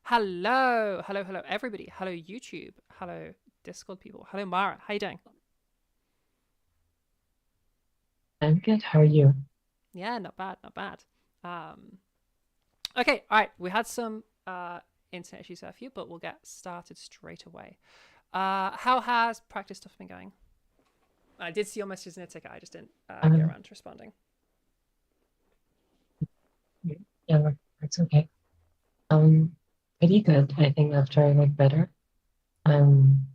Hello, hello, hello, everybody. Hello, YouTube. Hello, Discord people. Hello, Mara. How you doing? I'm good. How are you? Yeah, not bad, not bad. Okay, all right. We had some internet issues there for you, but we'll get started straight away. How has practice stuff been going? I did see your messages in a ticket. I just didn't get Um, around to responding. yeah, it's okay. Pretty good. I think after I got better, um,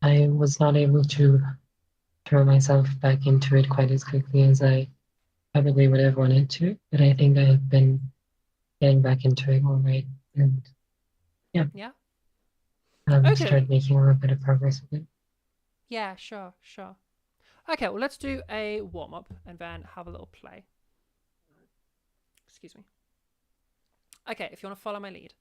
I was not able to throw myself back into it quite as quickly as I probably would have wanted to, but I think I have been getting back into it all right, and yeah, Yeah. Okay. started making a little bit of progress with it. Yeah. Sure. Sure. Okay. Well, let's do a warm up and then have a little play. Excuse me. Okay. If you want to follow my lead.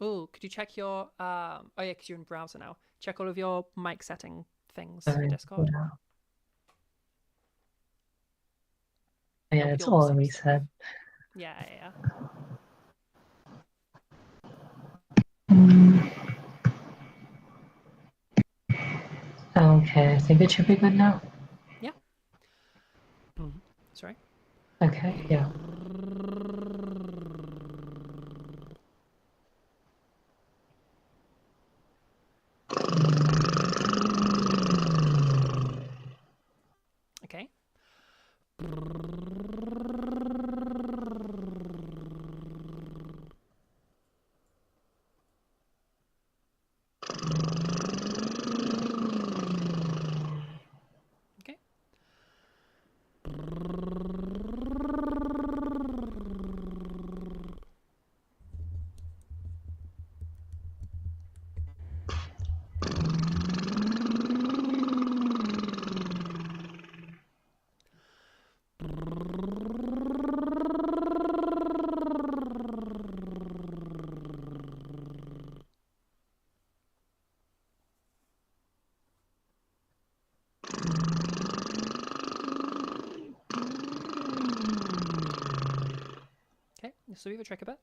Oh, could you check your oh yeah, because you're in browser now. Check all of your mic setting things for Discord. Yeah, It'll yeah, be it's all the all same stuff. reset. Yeah, yeah, Okay, I think it should be good now. yeah. Yeah. Sorry. Okay, yeah. Okay. Okay. Okay. So we have a trick a bit.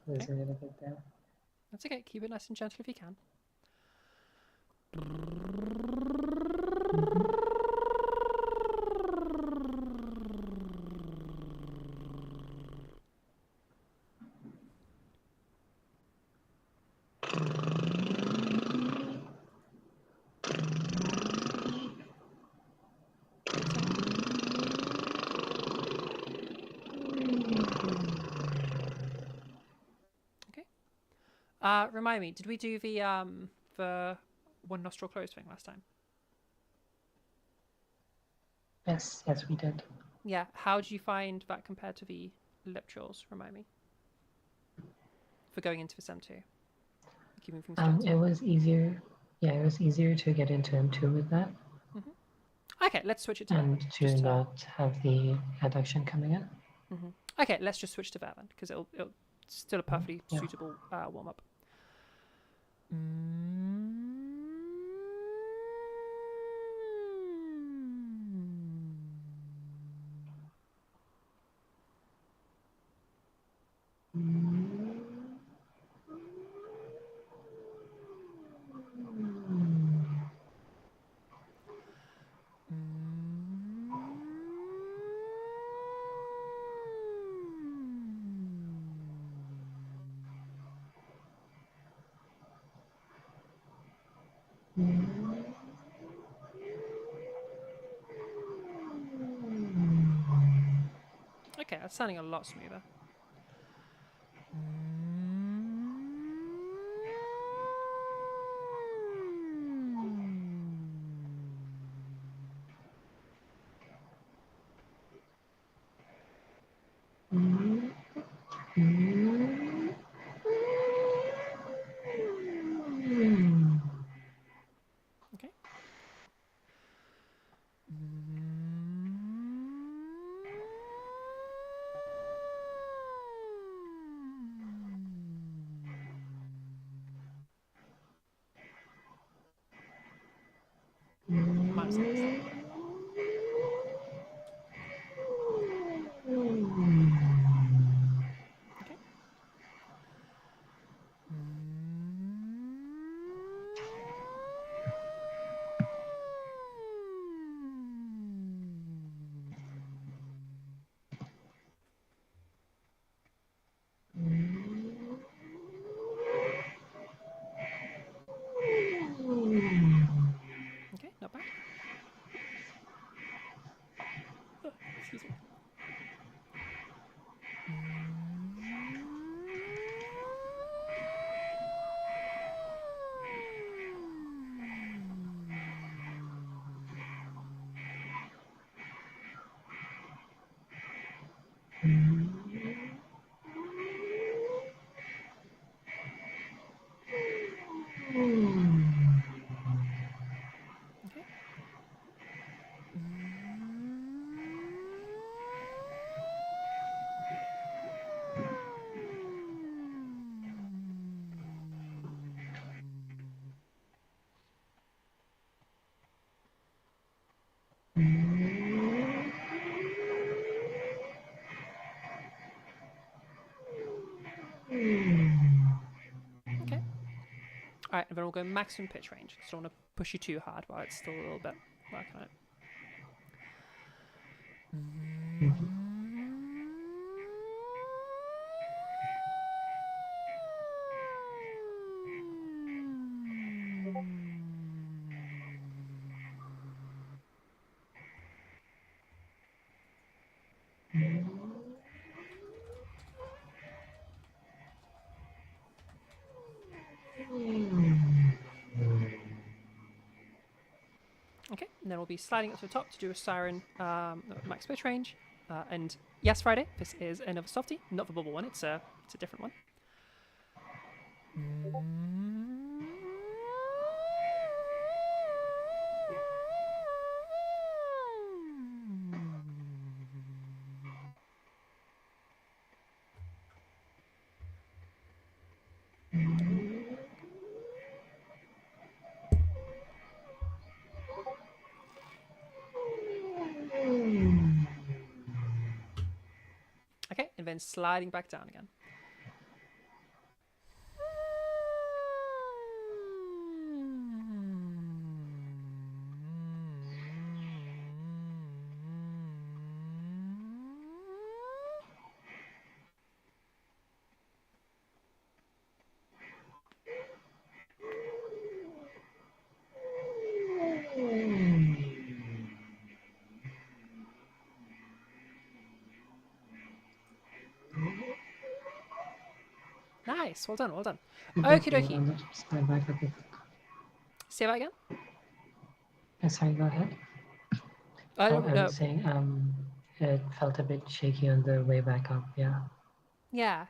There's Okay. a little bit there. That's okay. Keep it nice and gentle if you can. Mhm. That's okay. Okay. Remind me, did we do the one nostril closed thing last time? Yes, yes, we did. Yeah. How did you find that compared to the lip trills? Remind me for going into the sem two, keeping things It gentle. was easier. Yeah, it was easier to get into M2 with that Okay. Let's switch it to that then. and to Just to not have the adduction coming in. Okay, let's just switch to that then, because it'll still a perfectly Yeah. suitable warm up. Mm. Okay, that's sounding a lot smoother. times like this then. Okay. Okay, not bad. Oh, excuse me. Okay. Okay. All right, and then we'll go maximum pitch range. So I don't want to push you too hard while it's still a little bit working on it. Okay, and then we'll be sliding up to the top to do a siren max pitch range. And yes, Friday, this is another softie, not the bubble one. It's a different one. Okay, and then sliding back down again. Nice, well done, well done. Okie dokie. Slide back a bit. Say that again? Sorry, go ahead. I don't know. was saying it felt a bit shaky on the way back up. Yeah. Yeah.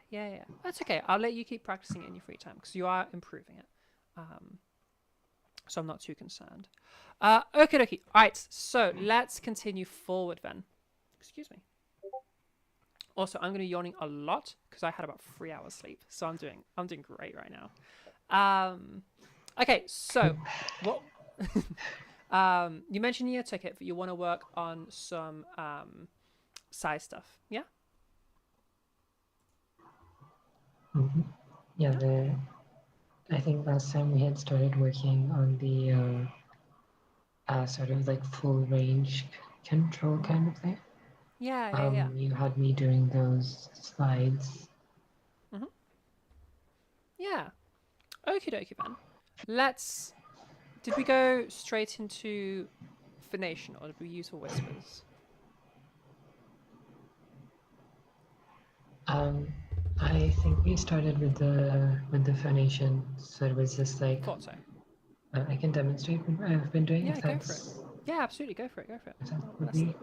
That's okay. I'll let you keep practicing it in your free time because you are improving it. So I'm not too concerned. Okay, dokie. All right, so let's continue forward then. Excuse me. Also, I'm going to be yawning a lot because I had about 3 hours sleep, so I'm doing great right now. Okay, so what? You mentioned in your ticket that you want to work on some size stuff. Yeah. Yeah. I think last time we had started working on the sort of like full range control kind of thing. Yeah. You had me doing those slides. Yeah. Okie dokie then. Did we go straight into phonation or did we use the whispers? I think we started with the phonation, so it was just like. Thought so. I can demonstrate what I've been doing. Yeah, go for it. Yeah, absolutely, go for it. Would be.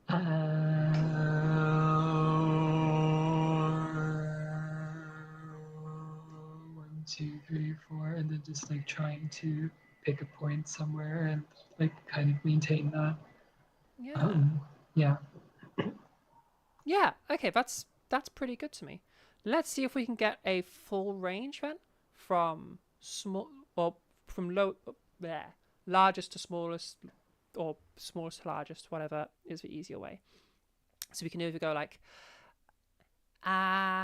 1, 2, 3, 4, and then just like trying to pick a point somewhere and like kind of maintain that. Yeah. Yeah. Okay, that's pretty good to me. Let's see if we can get a full range then from small, or from low, there, largest to smallest, or smallest to largest, whatever is the easier way. So we can either go like ah.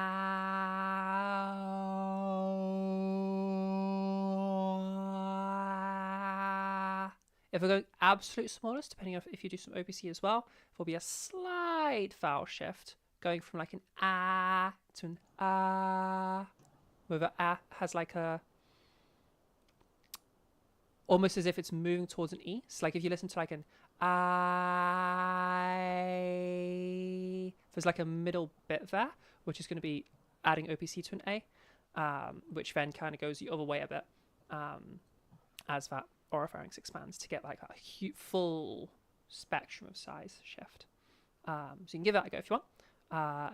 If we're going absolute smallest, depending on if you do some OPC as well, there'll be a slight vowel shift going from like an ah to an ah, where the ah has like a, almost as if it's moving towards an E. So like if you listen to like an I, there's like a middle bit there, which is going to be adding OPC to an A, which then kind of goes the other way a bit as that oropharynx expands to get like a full spectrum of size shift. So you can give that a go if you want.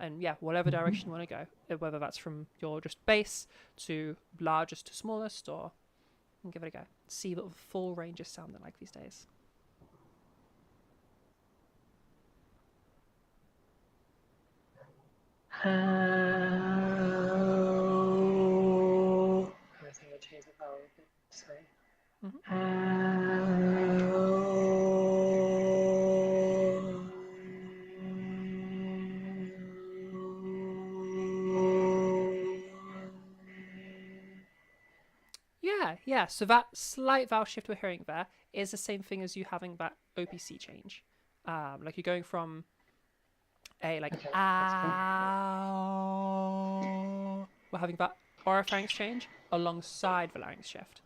And yeah, whatever direction you want to go, whether that's from your just base to largest to smallest, or and give it a go. See what the full range is sounding like these days. How? I think I changed the vowel a bit. Sorry. Yeah. So that slight vowel shift we're hearing there is the same thing as you having that OPC change. Like you're going from a like Okay, ow. We're having that oropharynx change alongside the larynx shift,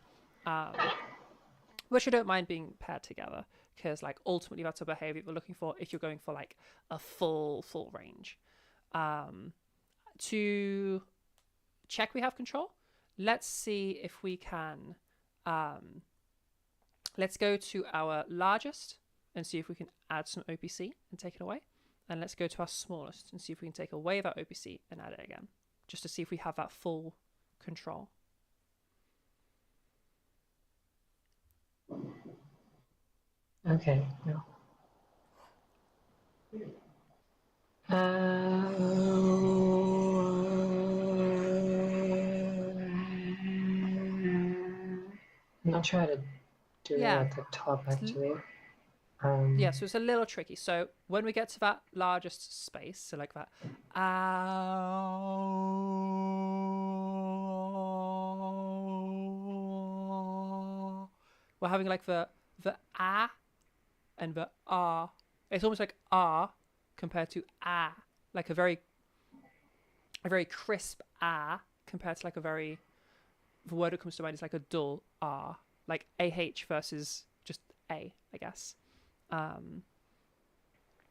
which I don't mind being paired together, because like ultimately that's a behavior we're looking for if you're going for like a full range. To check we have control, let's see if we can. Let's go to our largest and see if we can add some OPC and take it away. And let's go to our smallest and see if we can take away that OPC and add it again, just to see if we have that full control. Okay, no. I'm not sure how to do it at the top, actually. Yeah, so it's a little tricky. So when we get to that largest space, so like that, we're having like the ah and the ah. It's almost like ah compared to ah, like a very crisp ah compared to like a very, the word that comes to mind is like a dull ah, like ah versus just a, I guess.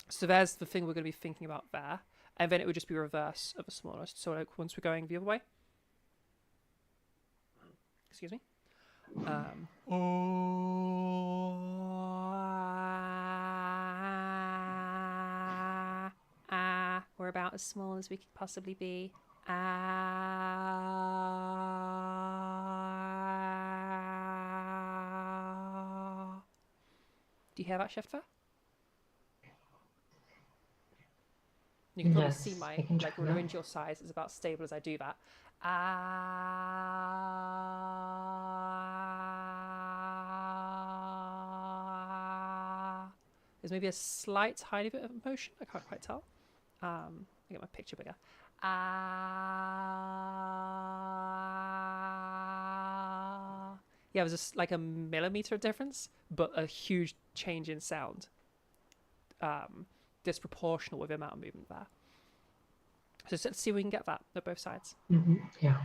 So there's the thing we're going to be thinking about there, and then it would just be reverse of the smallest. So like once we're going the other way, excuse me, we're about as small as we could possibly be. Do you hear that shift there? You can probably see my like laryngeal size is about stable as I do that. There's maybe a slight tiny bit of motion. I can't quite tell. I get my picture bigger. Yeah, it was just like a millimeter difference, but a huge change in sound. Disproportional with the amount of movement there. So let's see if we can get that at both sides. Yeah.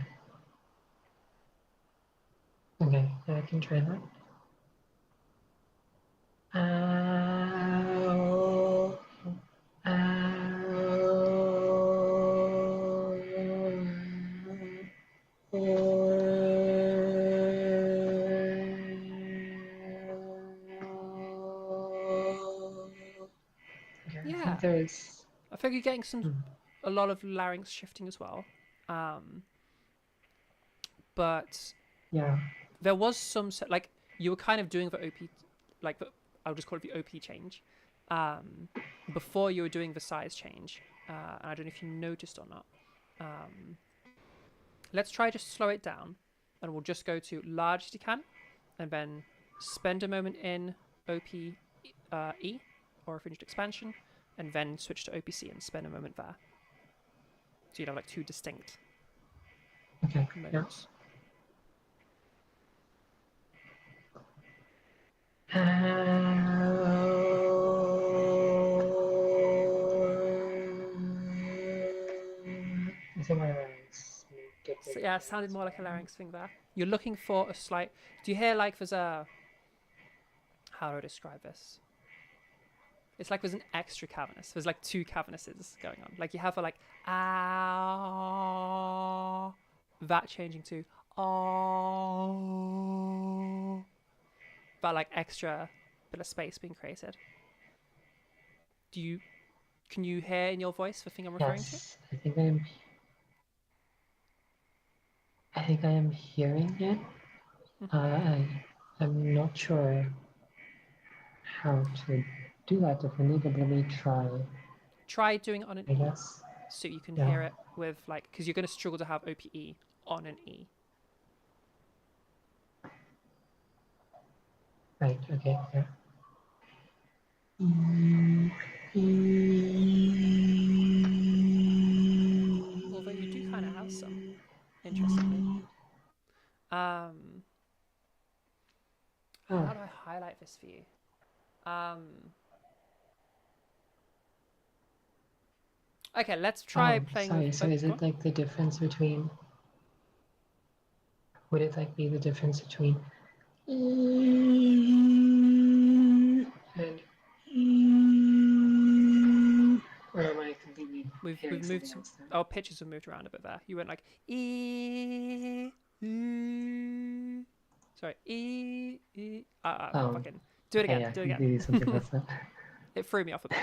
Okay, I can try that. Ow. Yeah. I think you're getting a lot of larynx shifting as well. But yeah, there was some, like, you were kind of doing the OP, like, I'll just call it the OP change, before you were doing the size change. And I don't know if you noticed or not. Let's try just slow it down and we'll just go to large as you can, and then spend a moment in OP E, or finished expansion, and then switch to OPC and spend a moment there. So you'd have like 2 distinct Okay. Yeah. moments. I think my larynx get So bigger yeah, it than sounded this more like a one. larynx thing there. You're looking for a slight. Do you hear like there's a? How do I describe this? It's like there's an extra cavernous. There's like 2 cavernuses going on. Like you have a like ah, that changing to oh, that like extra bit of space being created. Can you hear in your voice the thing I'm referring to? Yes, I think I am hearing it. I'm not sure how to do that differently, but let me try, Try doing it on an I E, guess. so you can Yeah. hear it with like, because you're going to struggle to have OPE on an E. Right, okay, yeah. Although you do kind of have some, interestingly. Oh, How do I highlight this for you? Okay, let's try playing sorry, with. so is it like the difference between, would it like be the difference between and or am I completely We've hearing moved something some. else then? Our pitches have moved around a bit there. You went like e, e. Sorry, e, e. Fucking do it Okay, again. yeah, Do it completely something again. else then. It threw me off a bit.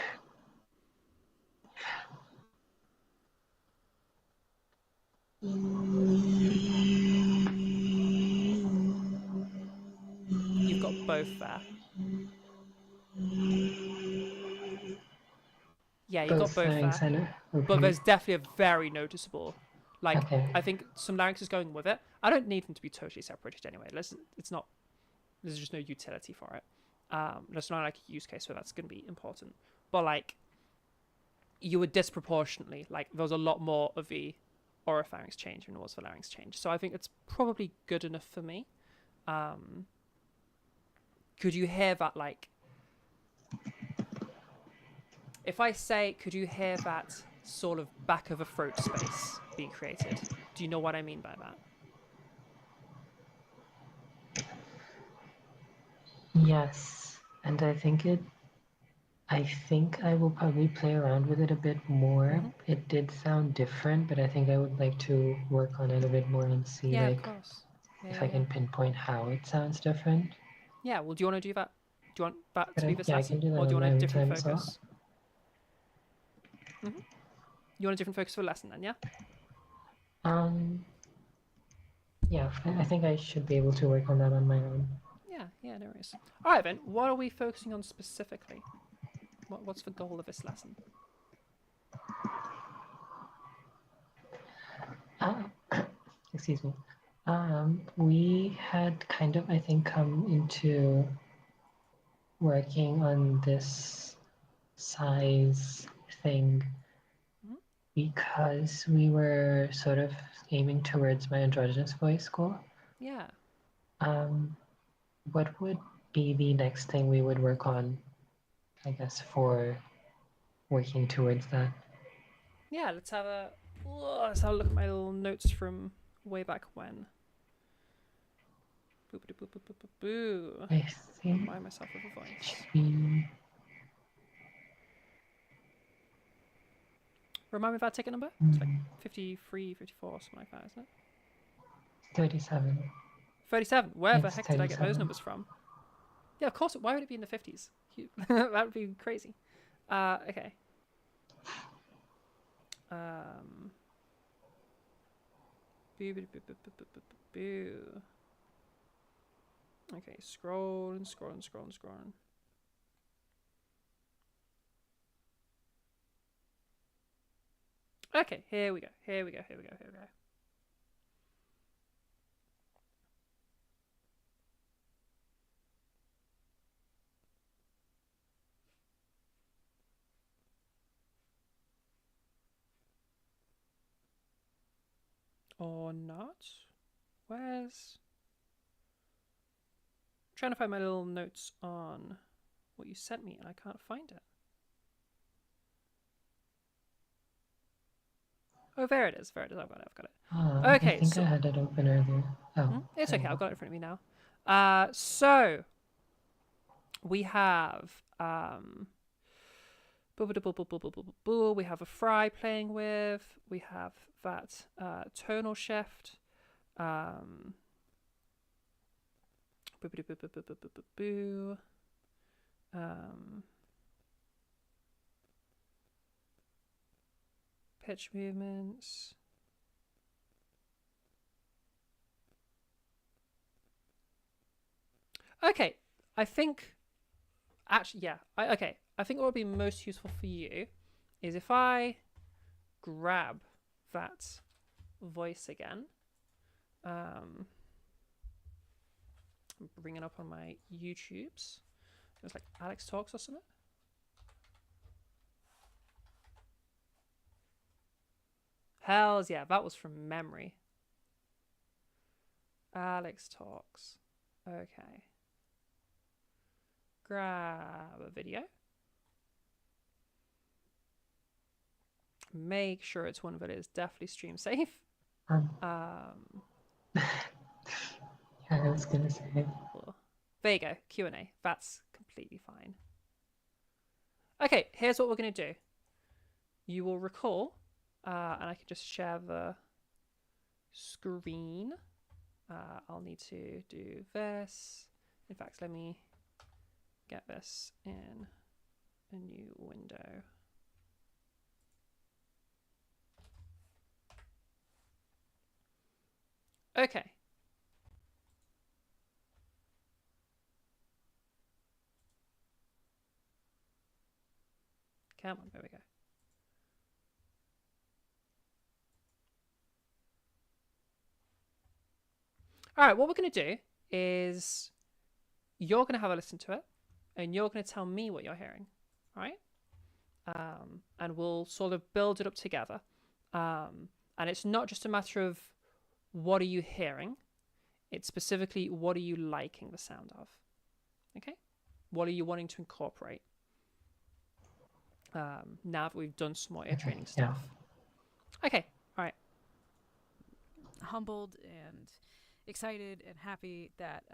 You've got both there. Yeah, you got Both both larynx there. and But OP. there's definitely a very noticeable. Like, Okay. I think some larynx is going with it. I don't need them to be totally separated anyway. It's not. There's just no utility for it. There's not like a use case where that's going to be important. But like, you would disproportionately like. There was a lot more of the oropharynx change than there was the larynx change. So I think it's probably good enough for me. Could you hear that like? If I say, could you hear that sort of back of a throat space being created? Do you know what I mean by that? Yes, and I think I will probably play around with it a bit more. It did sound different, but I think I would like to work on it a bit more and see Yeah, of like course. Yeah, if yeah, I yeah. can pinpoint how it sounds different. Yeah, well, do you want to do that? Do you want that But to be this yeah, I lesson? can do that Or do you on want a my own different time as well. focus? You want a different focus for the lesson then, yeah? Yeah, I think I should be able to work on that on my own. Yeah, no worries. All right, then. What are we focusing on specifically? What's the goal of this lesson? Excuse me. We had kind of, I think, come into working on this size thing because we were sort of aiming towards my androgynous voice goal. Yeah. What would be the next thing we would work on, I guess, for working towards that? Yeah, let's have a look at my little notes from way back when. Boo, boo, boo, boo, boo, boo, boo. I think Remind myself of a it voice. should be Remind me of our ticket number? It's like 53, 54, something like that, isn't it? 37. 37. Where the It's heck did I get those 37. numbers from? Yeah, of course. Why would it be in the 50s? That would be crazy. Okay. Boo, boo, boo, boo, boo, boo, boo, boo. Okay, scrolling. Okay, here we go. Or not? Where's... I'm trying to find my little notes on what you sent me and I can't find it. Oh, there it is. There it is. I've got it. I Okay, think so I had it open earlier. Oh, it's there okay. you I've go. got it in front of me now. So we have we have a fry playing with. We have that tonal shift. Pitch movements. Okay, I think actually, yeah. Okay, I think what would be most useful for you is if I grab that voice again. Bring it up on my YouTubes. It's like Alex Talks or something. Hells yeah, that was from memory. Alex Talks. Okay. Grab a video. Make sure it's one that is definitely stream safe. Yeah, I was gonna say. There you go, Q&A. That's completely fine. Okay, here's what we're gonna do. You will recall, and I can just share the screen. I'll need to do this. In fact, let me get this in a new window. Okay. Come on, there we go. All right, what we're going to do is you're going to have a listen to it and you're going to tell me what you're hearing. All right? And we'll sort of build it up together. And it's not just a matter of what are you hearing, it's specifically what are you liking the sound of. Okay? What are you wanting to incorporate? Now that we've done some more ear training stuff. Yeah. Okay, all right. Humbled and excited and happy that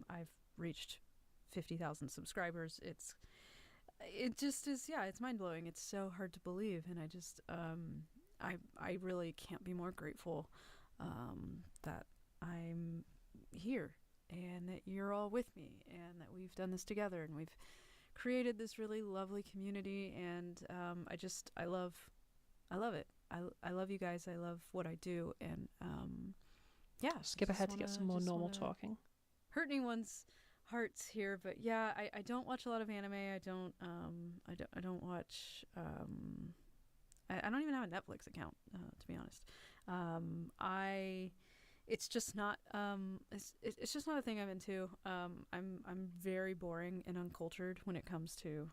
I've reached 50,000 subscribers. It just is, yeah, it's mind-blowing. It's so hard to believe, and I just I really can't be more grateful that I'm here and that you're all with me and that we've done this together and we've created this really lovely community, and I love it. I love you guys. I love what I do, and yeah. Skip ahead to get some more normal talking. Hurt anyone's hearts here, but yeah, I don't watch a lot of anime. I don't watch. I don't even have a Netflix account, to be honest. It's just not it's just not a thing I'm into. I'm very boring and uncultured when it comes to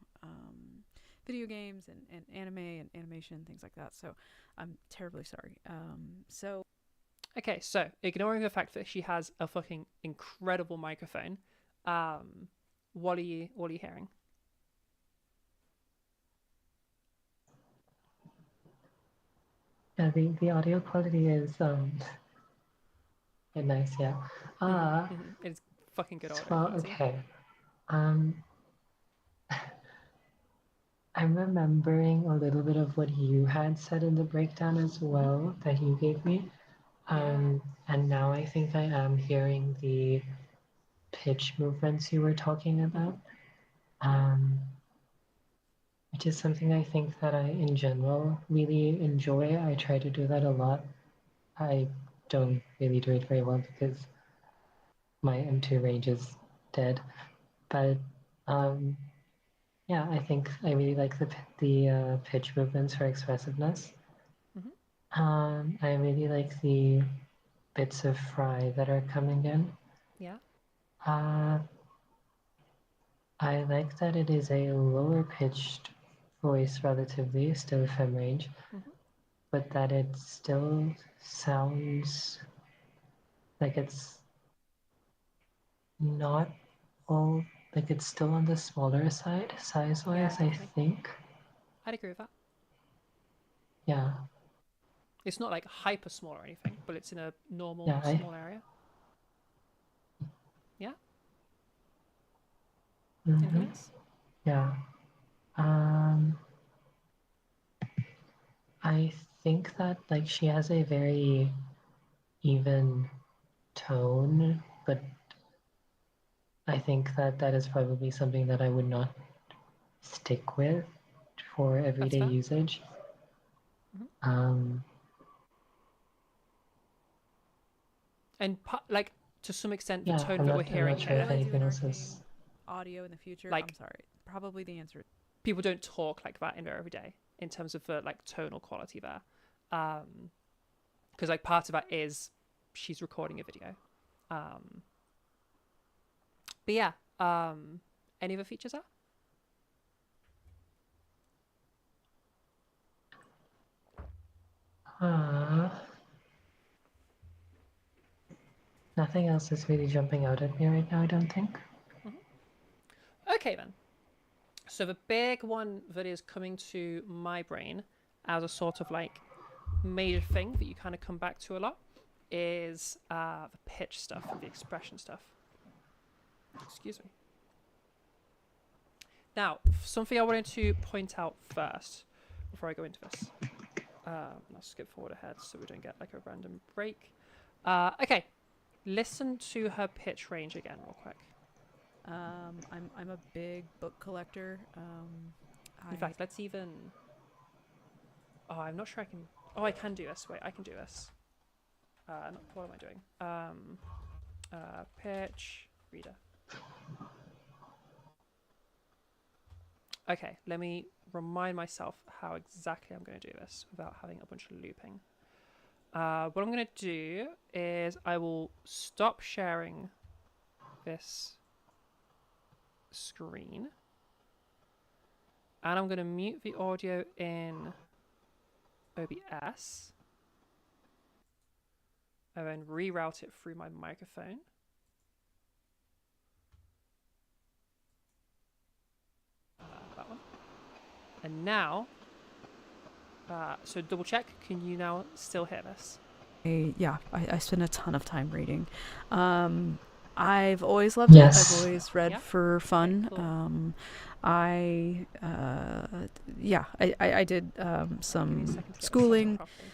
video games and anime and animation, things like that. So I'm terribly sorry. Okay, so ignoring the fact that she has a fucking incredible microphone, what are you hearing? Yeah, the audio quality is nice, yeah. It's fucking good audio well, quality. Okay. I'm remembering a little bit of what you had said in the breakdown as well that you gave me. And now I think I am hearing the pitch movements you were talking about. Which is something I think that I, in general, really enjoy. I try to do that a lot. I don't really do it very well because my M2 range is dead. But yeah, I think I really like the pitch movements for expressiveness. I really like the bits of fry that are coming in. Yeah. I like that it is a lower pitched voice relatively, still FM range. but that it still sounds like it's not all, like it's still on the smaller side, size-wise, Yeah, I definitely. think. I'd agree with that. Yeah, It's not like hyper small or anything, but it's in a normal yeah, small area. Yeah. Anything mhm, else? yeah. Um, I think that like she has a very even tone, but I think that that is probably something that I would not stick with for That's everyday fair. usage. Hmm. Um, And like to some extent, the yeah, tone I'm that not we're I'm hearing not sure Will if I here, do anything an else arcane is audio in the future? I'm like sorry. Probably the answer. people don't talk like that in their everyday in terms of the like tonal quality there. Because like part of that is she's recording a video. Um, but yeah, any other features are? uh, nothing else is really jumping out at me right now, I don't think. Okay then. So the big one that is coming to my brain as a sort of like major thing that you kind of come back to a lot is the pitch stuff and the expression stuff. Excuse me. Now, something I wanted to point out first before I go into this. I'll skip forward ahead so we don't get like a random break. Okay, listen to her pitch range again, real quick. I'm a big book collector. In I fact, let's even. Oh, I'm not sure I can. Oh, I can do this. Wait, I can do this. What am I doing? Pitch reader. Okay, let me remind myself how exactly I'm going to do this without having a bunch of looping. What I'm going to do is I will stop sharing this screen and I'm going to mute the audio in OBS and then reroute it through my microphone. That one. And now, so double check, can you now still hear this? I spend a ton of time reading. I've always loved it. I've Yes. always read Yeah? for fun. Okay, cool. I did Give me a some second to get this set up schooling, properly.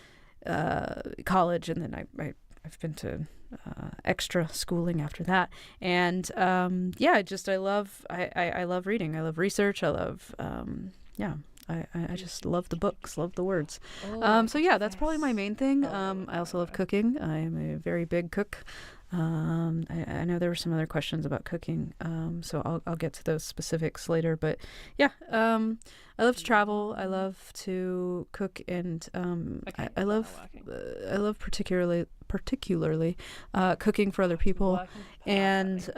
college, and then I've been to extra schooling after that. And yeah, I love reading. I love research. I love I just love the books, love the words. Oh, I So can yeah, do that's probably my this. main thing. Oh, I also love no. cooking. I am a very big cook. I know there were some other questions about cooking, so I'll get to those specifics later. But yeah, I love to travel. I love to cook, and Okay, I is that love not working? I love particularly cooking for other It's people, working and perfectly.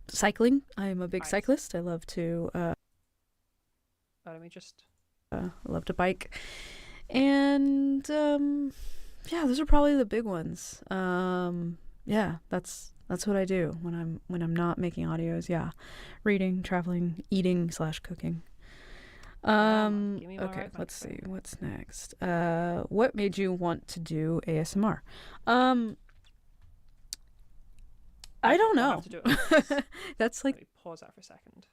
cycling. I'm a big Right. cyclist. I love to Let me just. bike, and yeah, those are probably the big ones. Yeah, that's what I do when I'm not making audios. Yeah, reading, traveling, eating / cooking. Give me my Okay, right let's see microphone. what's next. What made you want to do ASMR? I Okay, don't well, I know. have to do it like this. That's like Let me pause that for a second.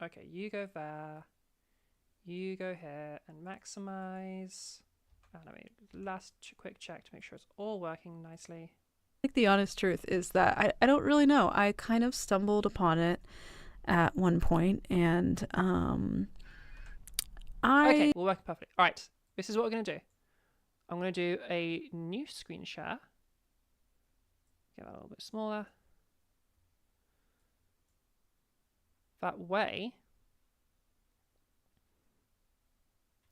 Okay, you go there. You go here and maximize. And I mean, quick check to make sure it's all working nicely. the honest truth is that I don't really know. I kind of stumbled upon it at one point, and Okay, I we're working perfectly. All right, this is what we're going to do. I'm going to do a new screen share. Get that a little bit smaller. That way,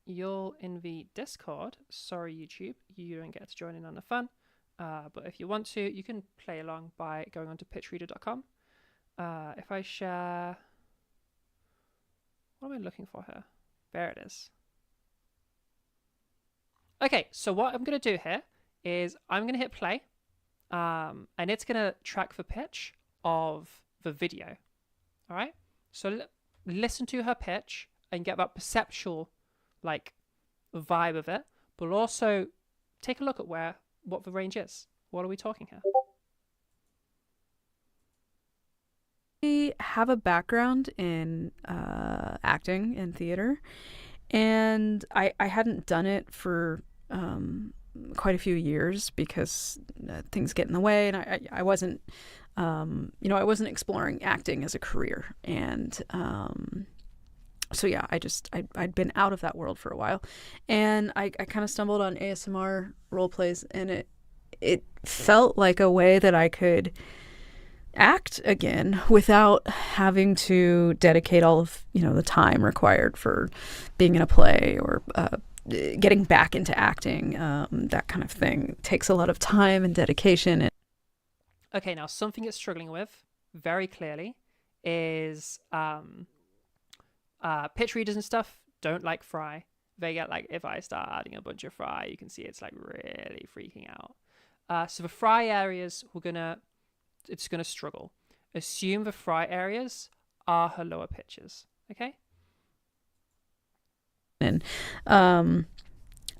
you're in the Discord. Sorry, YouTube, you don't get to join in on the fun. But if you want to, you can play along by going onto pitchreader.com If I share, what am I looking for here? There it is. Okay, so what I'm going to do here is I'm going to hit play, and it's going to track the pitch of the video. All right, so listen to her pitch and get that perceptual, like, vibe of it, but also take a look at what the range is. What are we talking here? I have a background in acting and theater, and I hadn't done it for quite a few years because things get in the way, and I wasn't, I wasn't exploring acting as a career, and so yeah, I'd been out of that world for a while, and I kind of stumbled on ASMR role plays, and it felt like a way that I could act again without having to dedicate all of the time required for being in a play or getting back into acting. That kind of thing takes a lot of time and dedication. Okay, now something it's struggling with very clearly is pitch readers and stuff don't like fry. They get like, if I start adding a bunch of fry, you can see it's like really freaking out. So the fry areas it's gonna struggle. Assume the fry areas are her lower pitches. Okay. And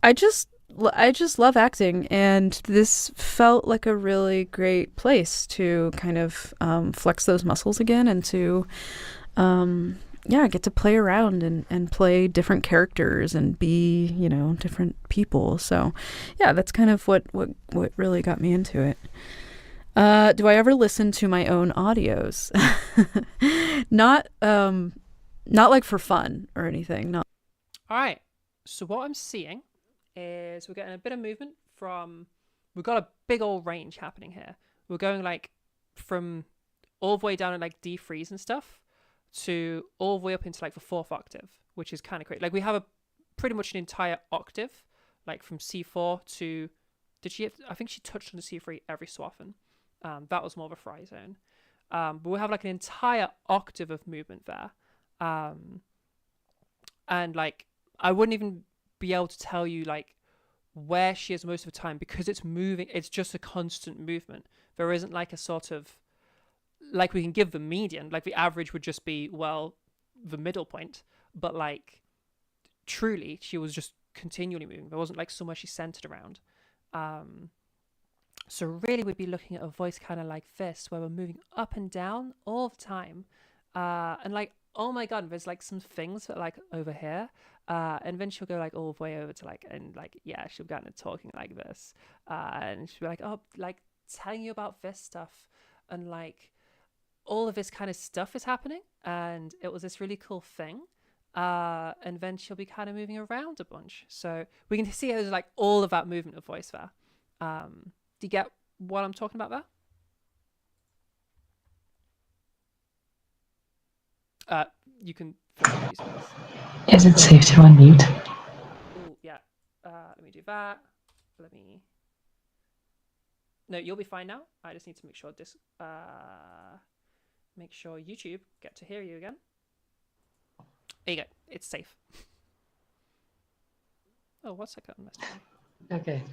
I just love acting, and this felt like a really great place to kind of flex those muscles again, and to get to play around and play different characters and be different people. So yeah, that's kind of what really got me into it. Do I ever listen to my own audios? Not like for fun or anything. No. All right. So what I'm seeing is we're getting a bit of movement we've got a big old range happening here. We're going like from all the way down in like D freeze and stuff to all the way up into like the 4th octave, which is kind of great. Like we have pretty much an entire octave, like from C4 to, I think she touched on the C3 every so often. That was more of a fry zone. But we have like an entire octave of movement there. And like, I wouldn't even be able to tell you like where she is most of the time because it's moving. It's just a constant movement. There isn't like a sort of, like we can give the median, like the average would just be, well, the middle point. But like, truly, she was just continually moving. There wasn't like somewhere she centered around. So really we'd be looking at a voice kind of like this, where we're moving up and down all the time. And like, oh my God, there's like some things that like over here. And then she'll go like all the way over to like, and like, yeah, she'll get into talking like this. And she'll be like, oh, like telling you about this stuff. And like all of this kind of stuff is happening. And it was this really cool thing. And then she'll be kind of moving around a bunch. So we can see there's like all of that movement of voice there. Do you get what I'm talking about there? You can. Is it safe to unmute? Oh yeah. Let me do that. No, you'll be fine now. I just need to make sure make sure YouTube get to hear you again. There you go. It's safe. Oh, what's that got messed up? Okay.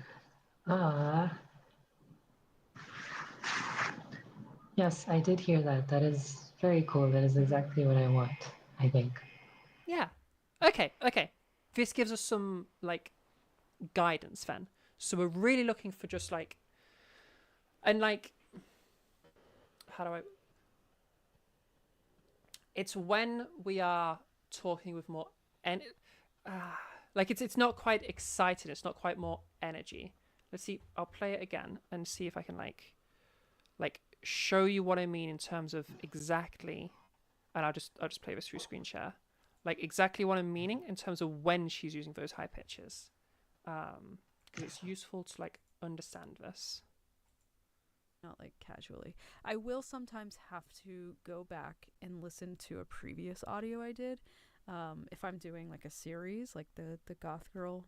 Yes, I did hear that. That is very cool. That is exactly what I want, I think. Yeah. Okay. This gives us some like guidance then. So we're really looking for just like, and like, how do I? It's when we are talking with more like it's not quite excited. It's not quite more energy. Let's see. I'll play it again and see if I can like show you what I mean in terms of exactly, and I'll just play this through screen share, like exactly what I'm meaning in terms of when she's using those high pitches, because it's useful to like understand this. Not like casually. I will sometimes have to go back and listen to a previous audio I did, if I'm doing like a series, like the Goth Girl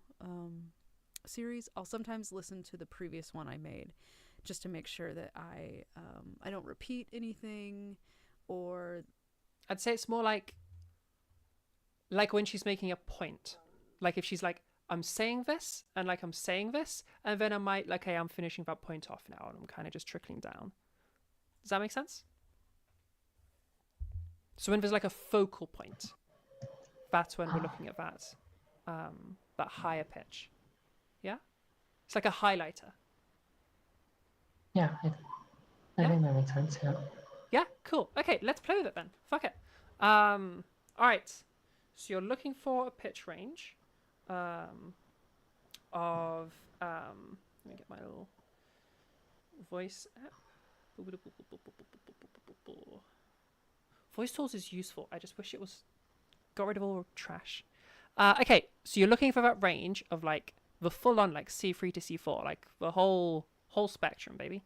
series. I'll sometimes listen to the previous one I made, just to make sure that I don't repeat anything, or I'd say it's more like when she's making a point. Like if she's like, I'm saying this and like I'm saying this, and then I might like, hey, I'm finishing that point off now and I'm kind of just trickling down. Does that make sense? So when there's like a focal point, that's when we're looking at that higher pitch. Yeah? It's like a highlighter. Yeah, I Yeah? think that makes sense. Yeah. Yeah, cool. Okay, let's play with it then. Fuck it. All right. So you're looking for a pitch range of let me get my little voice app. Voice tools is useful. I just wish it was got rid of all trash. Okay, so you're looking for that range of like the full on like C3 to C4, like the whole spectrum, baby.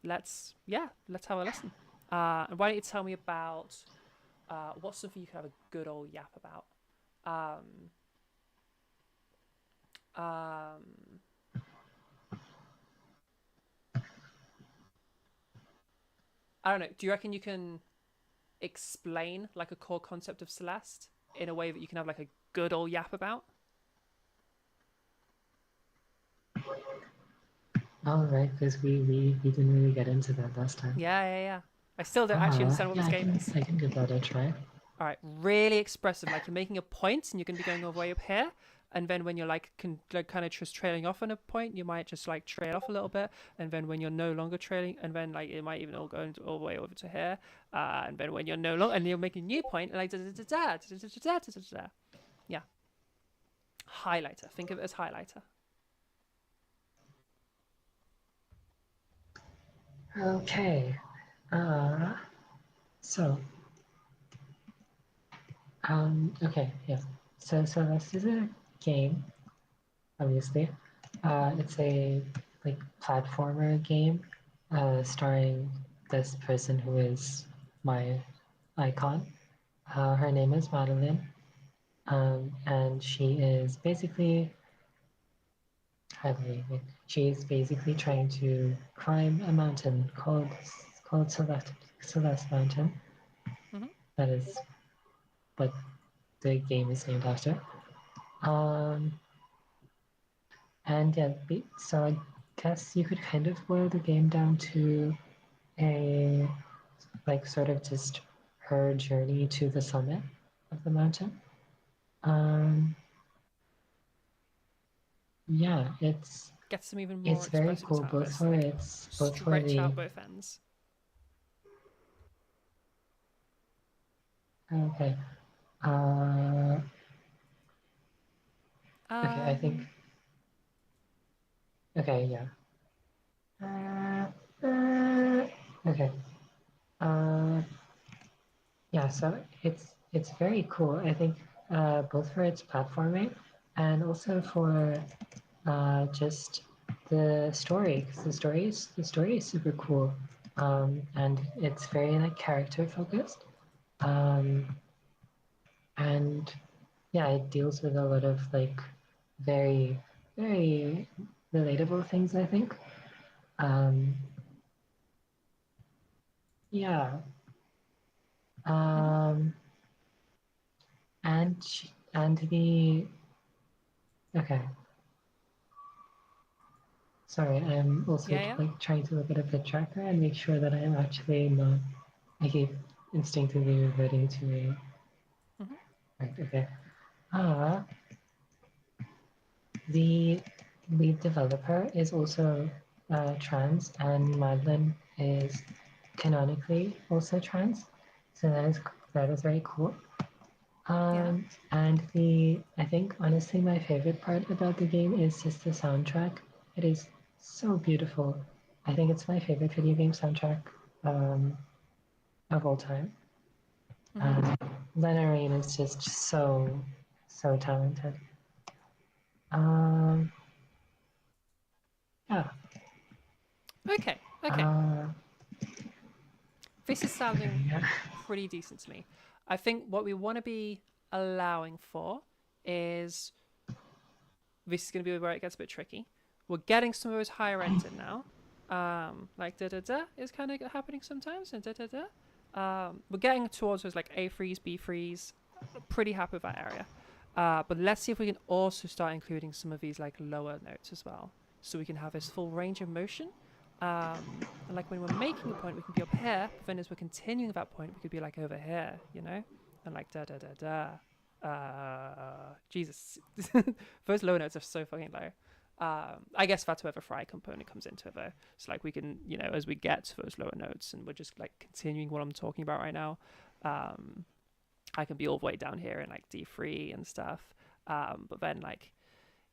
Let's have a listen. And why don't you tell me about what's something you can have a good old yap about? I don't know. Do you reckon you can explain like a core concept of Celeste in a way that you can have like a good old yap about? All right, because we didn't really get into that last time. Yeah. I still don't actually understand what Yeah, this game is. I can give that a try. All right, really expressive. Like you're making a point and you're going to be going all the way up here. And then when you're like kind of just trailing off on a point, you might just like trail off a little bit. And then when you're no longer trailing, and then like it might even all go all the way over to here. And then when you're no longer, and you're making a new point, and like yeah, highlighter. Think of it as highlighter. Okay. So. Okay, yeah. So this is a game, obviously. It's a like platformer game, starring this person who is my icon. Her name is Madeline, and she is basically, I believe it, she is basically trying to climb a mountain called Celeste Mountain. Mm-hmm. That is what the game is named after. And yeah, so I guess you could kind of boil the game down to a like sort of just her journey to the summit of the mountain. Yeah, Get some even more it's very expressive cool sound bits. Like both for stretch the out both ends. okay. Okay, I think okay, yeah. Okay. Yeah, so it's very cool. I think both for its platforming and also for just the story, because the story is super cool, and it's very like character focused, and yeah, it deals with a lot of like very very relatable things. I think, um, yeah, um, and the okay. Sorry, I'm also Yeah. like trying to look at a bit tracker and make sure that I am actually not. I keep instinctively reverting to a. Mm-hmm. Right, okay. Ah, the lead developer is also trans, and Madeline is canonically also trans. So that is very cool. Yeah. And I think honestly my favorite part about the game is just the soundtrack. It is so beautiful. I think it's my favorite video game soundtrack um, of all time. Mm-hmm. Lena Raine is just so talented. Um, yeah. Okay. Uh, This is okay, sounding yeah. pretty decent to me. I think what we want to be allowing for is this is going to be where it gets a bit tricky. We're getting some of those higher ends in now. like da da da is kind of happening sometimes, and da da da. We're getting towards those like A freeze, B freeze. Pretty happy with that area. But let's see if we can also start including some of these like lower notes as well, so we can have this full range of motion. And like when we're making a point, we can be up here, but then as we're continuing that point, we could be like over here, you know, and like da da da da. Jesus, those low notes are so fucking low. I guess that's where the fry component comes into it though. So like we can, you know, as we get to those lower notes and we're just like continuing what I'm talking about right now, I can be all the way down here in like D3 and stuff. But then like,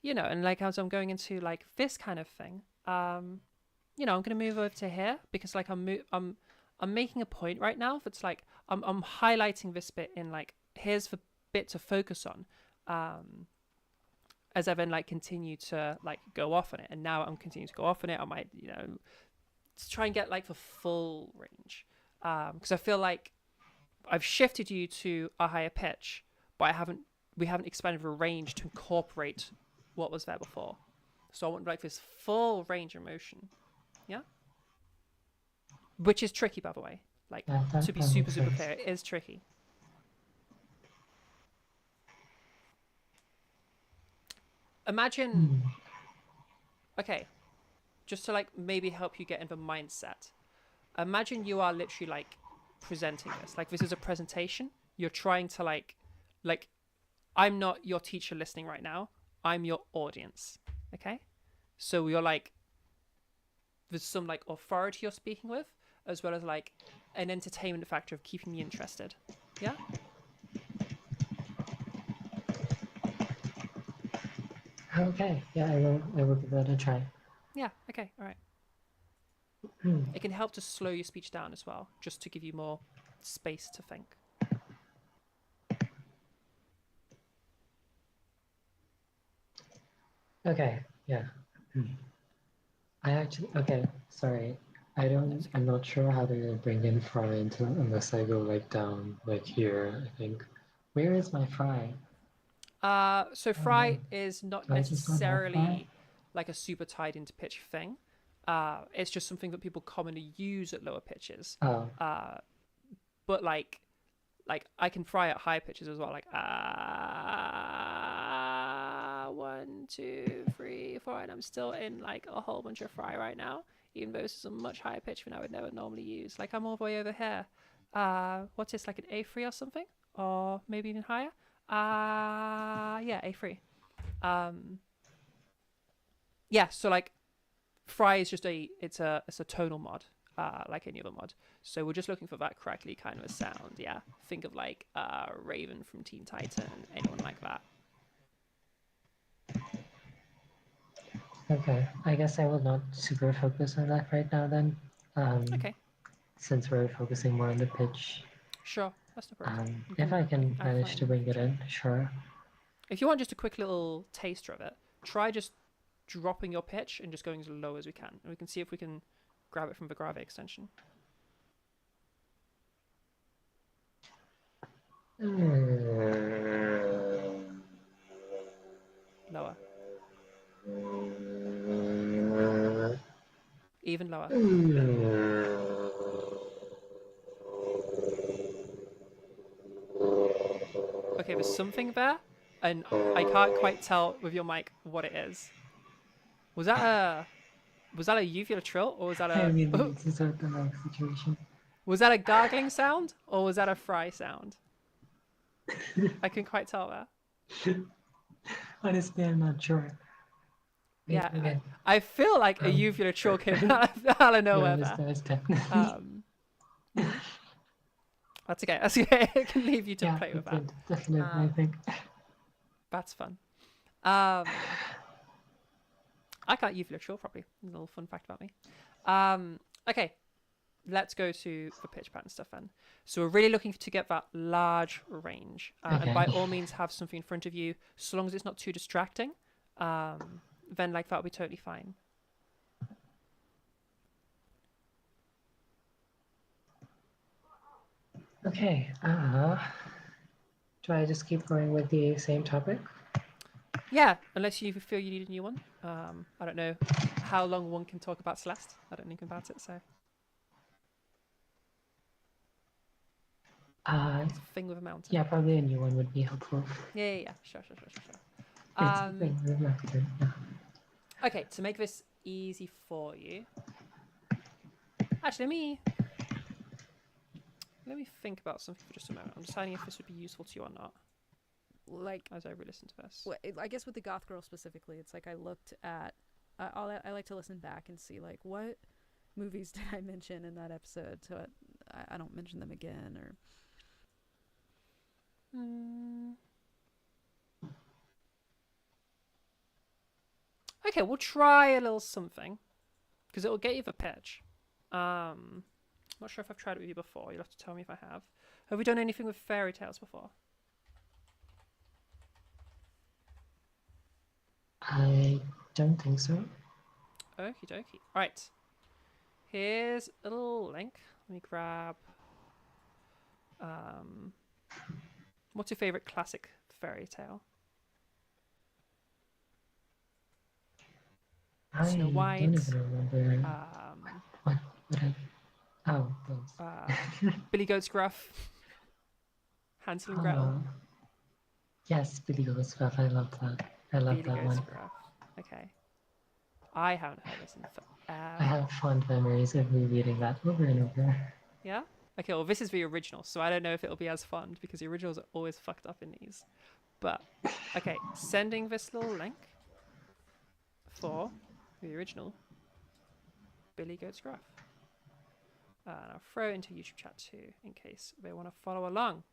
you know, and like as I'm going into like this kind of thing, you know, I'm gonna move over to here because like I'm making a point right now that's like I'm highlighting this bit in like here's the bit to focus on. As I then like continue to like go off on it, and now I'm continuing to go off on it. I might, you know, to try and get like the full range, because I feel like I've shifted you to a higher pitch, but we haven't expanded the range to incorporate what was there before. So I want like this full range of motion, yeah, which is tricky by the way. Like to be super clear, it is tricky. Imagine, okay, just to like maybe help you get in the mindset. Imagine you are literally like presenting this. Like this is a presentation. You're trying to like I'm not your teacher listening right now. I'm your audience. Okay? So you're like there's some like authority you're speaking with, as well as like an entertainment factor of keeping me interested. Yeah? Okay, yeah, I will give that a try. Yeah, okay, all right. It can help to slow your speech down as well, just to give you more space to think. Okay, yeah. I actually, okay, sorry. I'm not sure how to bring in fry into unless I go like down, like here, I think. Where is my fry? So fry is not Do I just not have fry? necessarily like a super tied into pitch thing. It's just something that people commonly use at lower pitches. Oh, But like I can fry at higher pitches as well, like 1, 2, 3, 4, and I'm still in like a whole bunch of fry right now, even though this is a much higher pitch than I would never normally use. Like I'm all the way over here. What's this, like an A3 or something, or maybe even higher? Yeah, A3. Yeah, so like fry is just it's a tonal mod, like any other mod. So we're just looking for that crackly kind of a sound. Yeah, think of like Raven from Teen Titan, anyone like that. okay. I guess I will not super focus on that right now then. Okay, Since we're focusing more on the pitch. sure, that's no problem. If I can I manage to find- bring it in, sure. If you want just a quick little taster of it, try just dropping your pitch and just going as low as we can, and we can see if we can grab it from the Grave extension. Lower. Even lower. Okay, there's something there, and I can't quite tell with your mic what it is. Was that a uvula trill, or was that I a mean, it's a sort of like situation. was that a gargling sound, or was that a fry sound? I couldn't quite tell that. Honestly, I'm not sure. Wait, Yeah, okay. I feel like a uvula trill came out of nowhere Yeah, there. it's definitely. That's okay. That's okay. I can leave you to Yeah, play with it that. did, definitely, I think. That's fun. I can't uvula trill properly. A little fun fact about me. Okay, let's go to the pitch pattern stuff then. So we're really looking to get that large range, and by all means have something in front of you, so long as it's not too distracting. Then like that'll be totally fine. Okay, do I just keep going with the same topic? Yeah, unless you feel you need a new one. I don't know how long one can talk about Celeste. I don't know anything about it, so it's a thing with a mountain. Yeah, probably a new one would be helpful. Yeah. Sure. It's a thing with a mountain. Yeah. Okay, to make this easy for you. Actually, let me think about something for just a moment. I'm deciding if this would be useful to you or not Like, as I re-listen to this. I guess with the Goth Girl specifically, it's like I looked at. I like to listen back and see like what movies did I mention in that episode, so I don't mention them again. Or Okay, we'll try a little something because it'll get you the pitch. Not sure if I've tried it with you before. You'll have to tell me if I have. Have we done anything with fairy tales before? I don't think so. Okie dokie. Right. Here's a little link. Let me grab. What's your favorite classic fairy tale? I Snow White. don't even remember what I. Oh, those. Billy Goat's Gruff. Hansel and Gretel. Yes, Billy Goat's Gruff. I love that. I love Billy that Goat's one. Gruff. Okay. I haven't heard this in forever. I have fond memories of rereading that over and over. Yeah? Okay, well, this is the original, so I don't know if it'll be as fun because the originals are always fucked up in these. But, okay, sending this little link for the original Billy Goat's Gruff. And I'll throw it into YouTube chat too in case they want to follow along.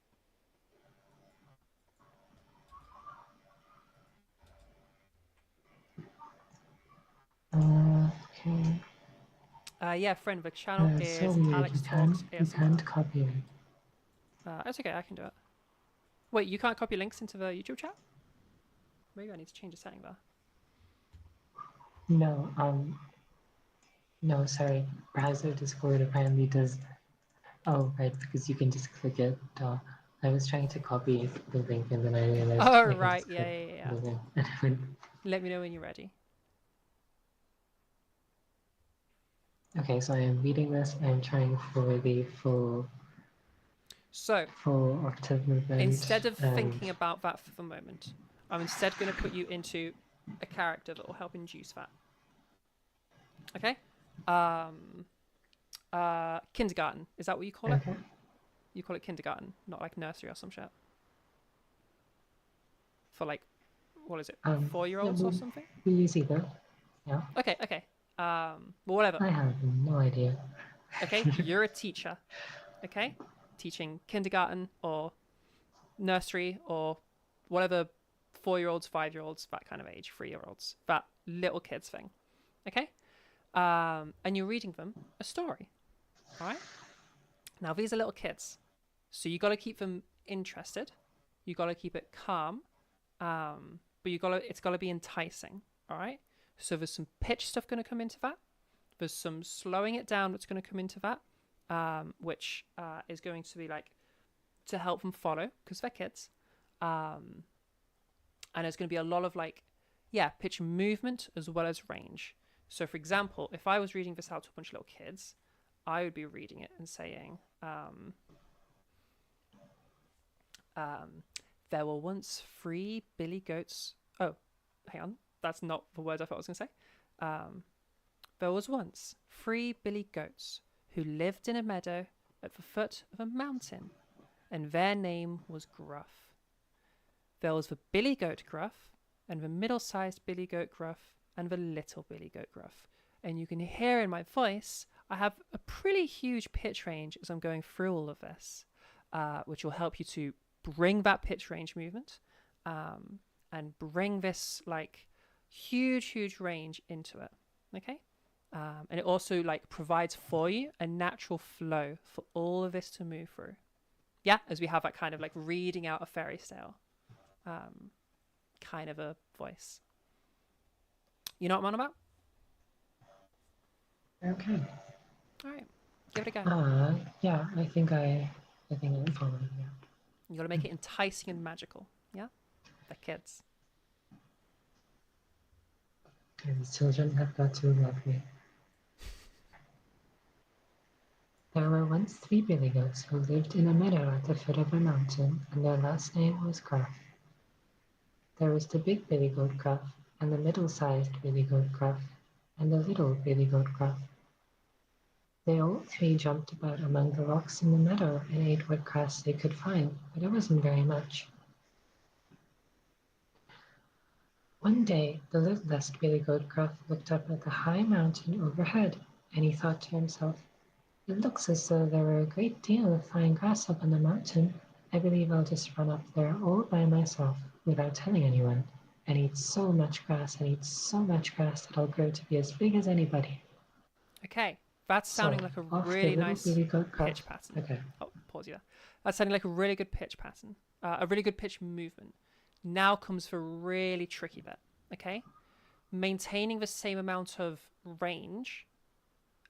Okay. Yeah, friend, the channel is So weird. Alex You Talks can't ASMR. copy it. That's okay, I can do it. Wait, you can't copy links into the YouTube chat? Maybe I need to change the setting there. No, sorry. Browser Discord apparently does. Oh, right, because you can just click it. I was trying to copy the link and then I realized. Oh, I can right, just yeah. click the link and it went. Let me know when you're ready. Okay, so I am reading this. I'm trying for the full octave movement. Instead of thinking about that for the moment, I'm instead going to put you into a character that will help induce that. Okay? Kindergarten. Is that what you call it? Okay. You call it kindergarten, not like nursery or some shit. For like, what is it? 4-year-olds or something? We use either. Yeah. Okay. Well, whatever. I have no idea. Okay, you're a teacher. Okay, teaching kindergarten or nursery or whatever 4-year-olds, 5-year-olds, that kind of age, 3-year-olds, that little kids thing. Okay, and you're reading them a story. All right. Now these are little kids, so you got to keep them interested. You got to keep it calm, but it's got to be enticing. All right. So there's some pitch stuff going to come into that. There's some slowing it down that's going to come into that, which is going to be like to help them follow because they're kids. And there's going to be a lot of like, pitch movement as well as range. So for example, if I was reading this out to a bunch of little kids, I would be reading it and saying, there were once 3 billy goats. Oh, hang on. That's not the words I thought I was going to say. There was once 3 billy goats who lived in a meadow at the foot of a mountain, and their name was Gruff. There was the billy goat Gruff, and the middle-sized billy goat Gruff, and the little billy goat Gruff. And you can hear in my voice, I have a pretty huge pitch range as I'm going through all of this, which will help you to bring that pitch range movement and bring this like huge range into it. Okay. And it also like provides for you a natural flow for all of this to move through. Yeah, as we have that kind of like reading out a fairy tale kind of a voice. You know what I'm on about? Okay. All right, give it a go. Yeah, I think I'm following. Yeah. You got to make it enticing and magical. Yeah, the kids. These children have got to love me. There were once 3 billy goats who lived in a meadow at the foot of a mountain, and their last name was Gruff. There was the big billy goat Gruff, and the middle-sized billy goat Gruff, and the little billy goat Gruff. They all 3 jumped about among the rocks in the meadow and ate what grass they could find, but it wasn't very much. One day the littlest billy goat Gruff looked up at the high mountain overhead, and he thought to himself, "It looks as though there were a great deal of fine grass up on the mountain. I believe I'll just run up there all by myself, without telling anyone, and eat so much grass and eat so much grass that I'll grow to be as big as anybody." Okay, that's sounding So like a off the really little nice billy goat Gruff. pitch pattern. Okay. Oh, pause you there. That's sounding like a really good pitch pattern. A really good pitch movement. Now comes for a really tricky bit. Okay, maintaining the same amount of range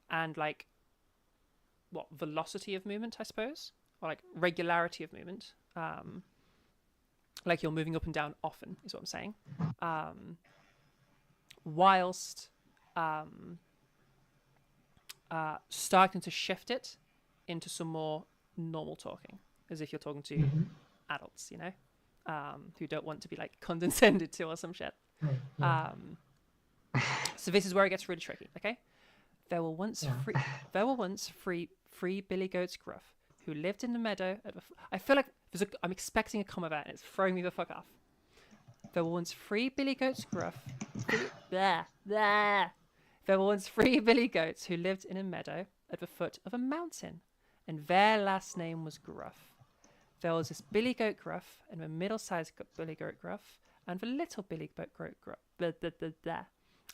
and like what velocity of movement, I suppose, or like regularity of movement. Like you're moving up and down often, is what I'm saying. Whilst starting to shift it into some more normal talking, as if you're talking to adults, you know, who don't want to be like condescended to or some shit. Right, yeah. So this is where it gets really tricky. Okay, there were once three billy goats Gruff who lived in the meadow. I feel like I'm expecting a comma there, and it's throwing me the fuck off. There were once 3 billy goats Gruff. There. There were once 3 billy goats who lived in a meadow at the foot of a mountain, and their last name was Gruff. There was this billy goat Gruff, and the middle-sized billy goat Gruff, and the little billy goat Gruff.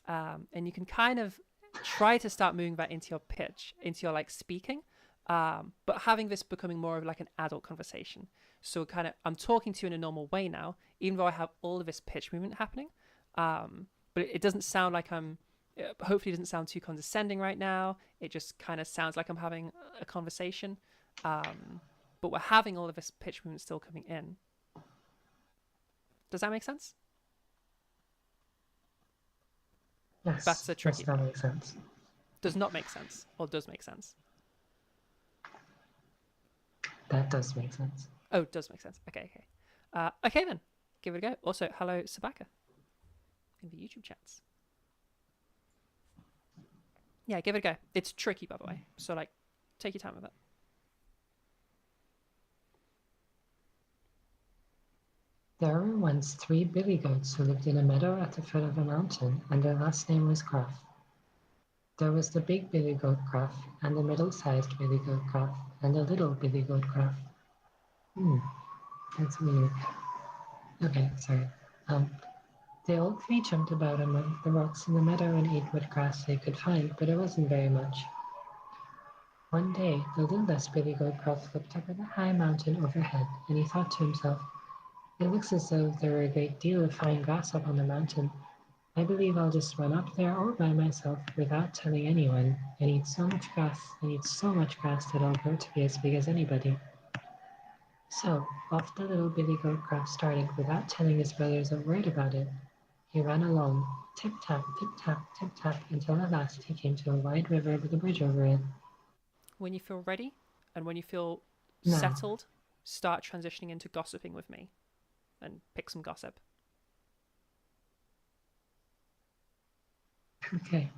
And you can kind of try to start moving that into your pitch, into your like speaking, but having this becoming more of like an adult conversation. So kind of, I'm talking to you in a normal way now, even though I have all of this pitch movement happening. But it doesn't sound like hopefully it doesn't sound too condescending right now. It just kind of sounds like I'm having a conversation. But we're having all of this pitch movement still coming in. Does that make sense? Yes, That's the tricky that makes sense. Does not make sense, or does make sense? That does make sense. Oh, it does make sense. Okay. Okay then, give it a go. Also, hello Sabaka in the YouTube chats. Yeah, give it a go. It's tricky, by the way. So like, take your time with it. There were once 3 billy goats who lived in a meadow at the foot of a mountain, and their last name was Gruff. There was the big billy goat Gruff, and the middle-sized billy goat Gruff, and the little billy goat Gruff. That's weird. Okay, sorry. They all 3 jumped about among the rocks in the meadow and ate what grass they could find, but it wasn't very much. One day, the littlest billy goat Gruff looked up at the high mountain overhead, and he thought to himself, "It looks as though there were a great deal of fine grass up on the mountain. I believe I'll just run up there all by myself without telling anyone, and eat so much grass that I'll grow to be as big as anybody." So off the little billy goat Gruff started without telling his brothers a word about it. He ran along, tip-tap, tip-tap, tip-tap, until at last he came to a wide river with a bridge over it. When you feel ready, and when you feel No. settled, start transitioning into gossiping with me. And pick some gossip. Okay.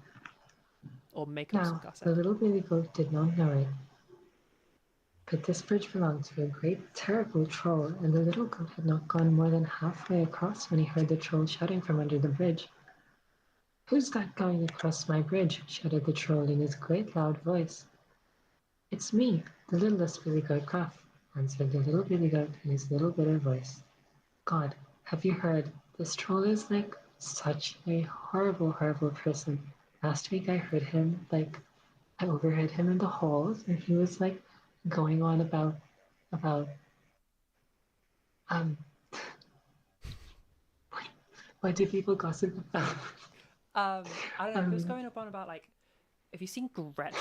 Or make up some Now, gossip. the little billy goat did not know it, but this bridge belonged to a great, terrible troll, and the little goat had not gone more than halfway across when he heard the troll shouting from under the bridge. "Who's that going across my bridge?" shouted the troll in his great loud voice. "It's me, the littlest billy goat Gruff," answered the little billy goat in his little bitter voice. "God, have you heard? This troll is like such a horrible, horrible person. Last week I overheard him in the halls, and he was like going on about um what do people gossip about? I don't know. He was going on about like, have you seen Gretchen?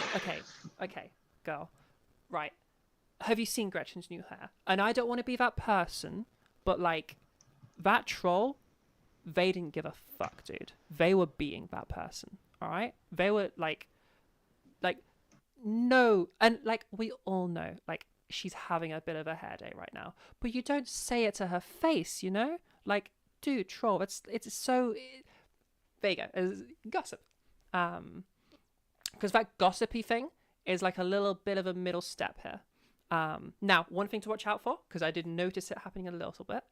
Okay, girl. Right. Have you seen Gretchen's new hair? And I don't want to be that person, but like, that troll, they didn't give a fuck, dude. They were being that person, all right? They were like, no, and like we all know, like she's having a bit of a hair day right now, but you don't say it to her face, you know? Like, dude, troll, it's so. There you go, it's gossip. Because that gossipy thing is like a little bit of a middle step here. Now, one thing to watch out for, because I did notice it happening a little bit,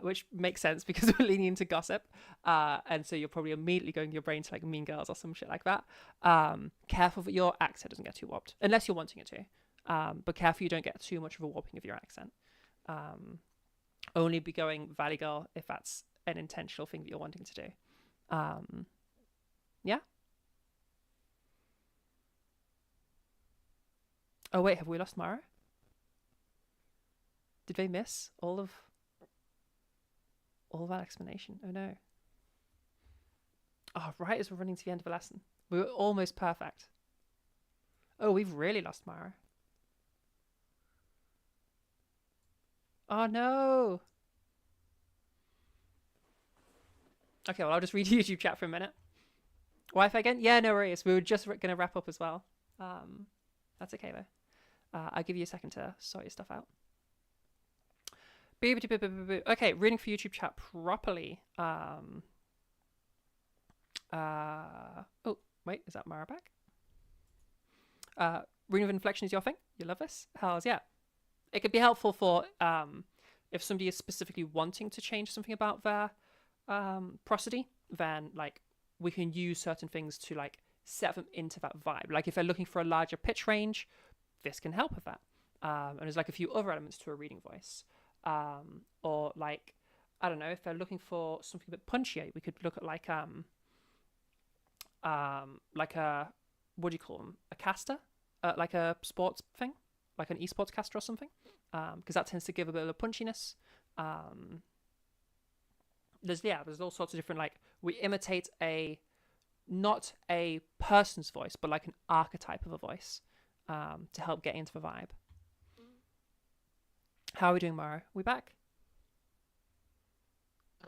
which makes sense because we're leaning into gossip, and so you're probably immediately going your brain to like Mean Girls or some shit like that. Careful that your accent doesn't get too warped, unless you're wanting it to. But careful you don't get too much of a warping of your accent. Only be going Valley Girl if that's an intentional thing that you're wanting to do. Yeah. Oh wait, have we lost Mara? Did they miss all of that explanation? Oh no. Oh, right as we're running to the end of the lesson. We were almost perfect. Oh, we've really lost Mara. Oh no. Okay, well, I'll just read YouTube chat for a minute. Wi-Fi again? Yeah, no worries. We were just going to wrap up as well. That's okay, though. I'll give you a second to sort your stuff out. Okay, reading for YouTube chat properly. Oh, wait, is that Mara back? Reading of inflection is your thing? You love this? Hells yeah. It could be helpful for if somebody is specifically wanting to change something about their prosody, then like we can use certain things to like set them into that vibe. Like if they're looking for a larger pitch range, this can help with that. And there's like a few other elements to a reading voice. Or like, I don't know, if they're looking for something a bit punchier, we could look at like a, what do you call them? A caster? Like a sports thing? Like an esports caster or something? Because that tends to give a bit of punchiness. There's all sorts of different, like, we imitate not a person's voice, but like an archetype of a voice to help get into the vibe. How are we doing, Mara? We back?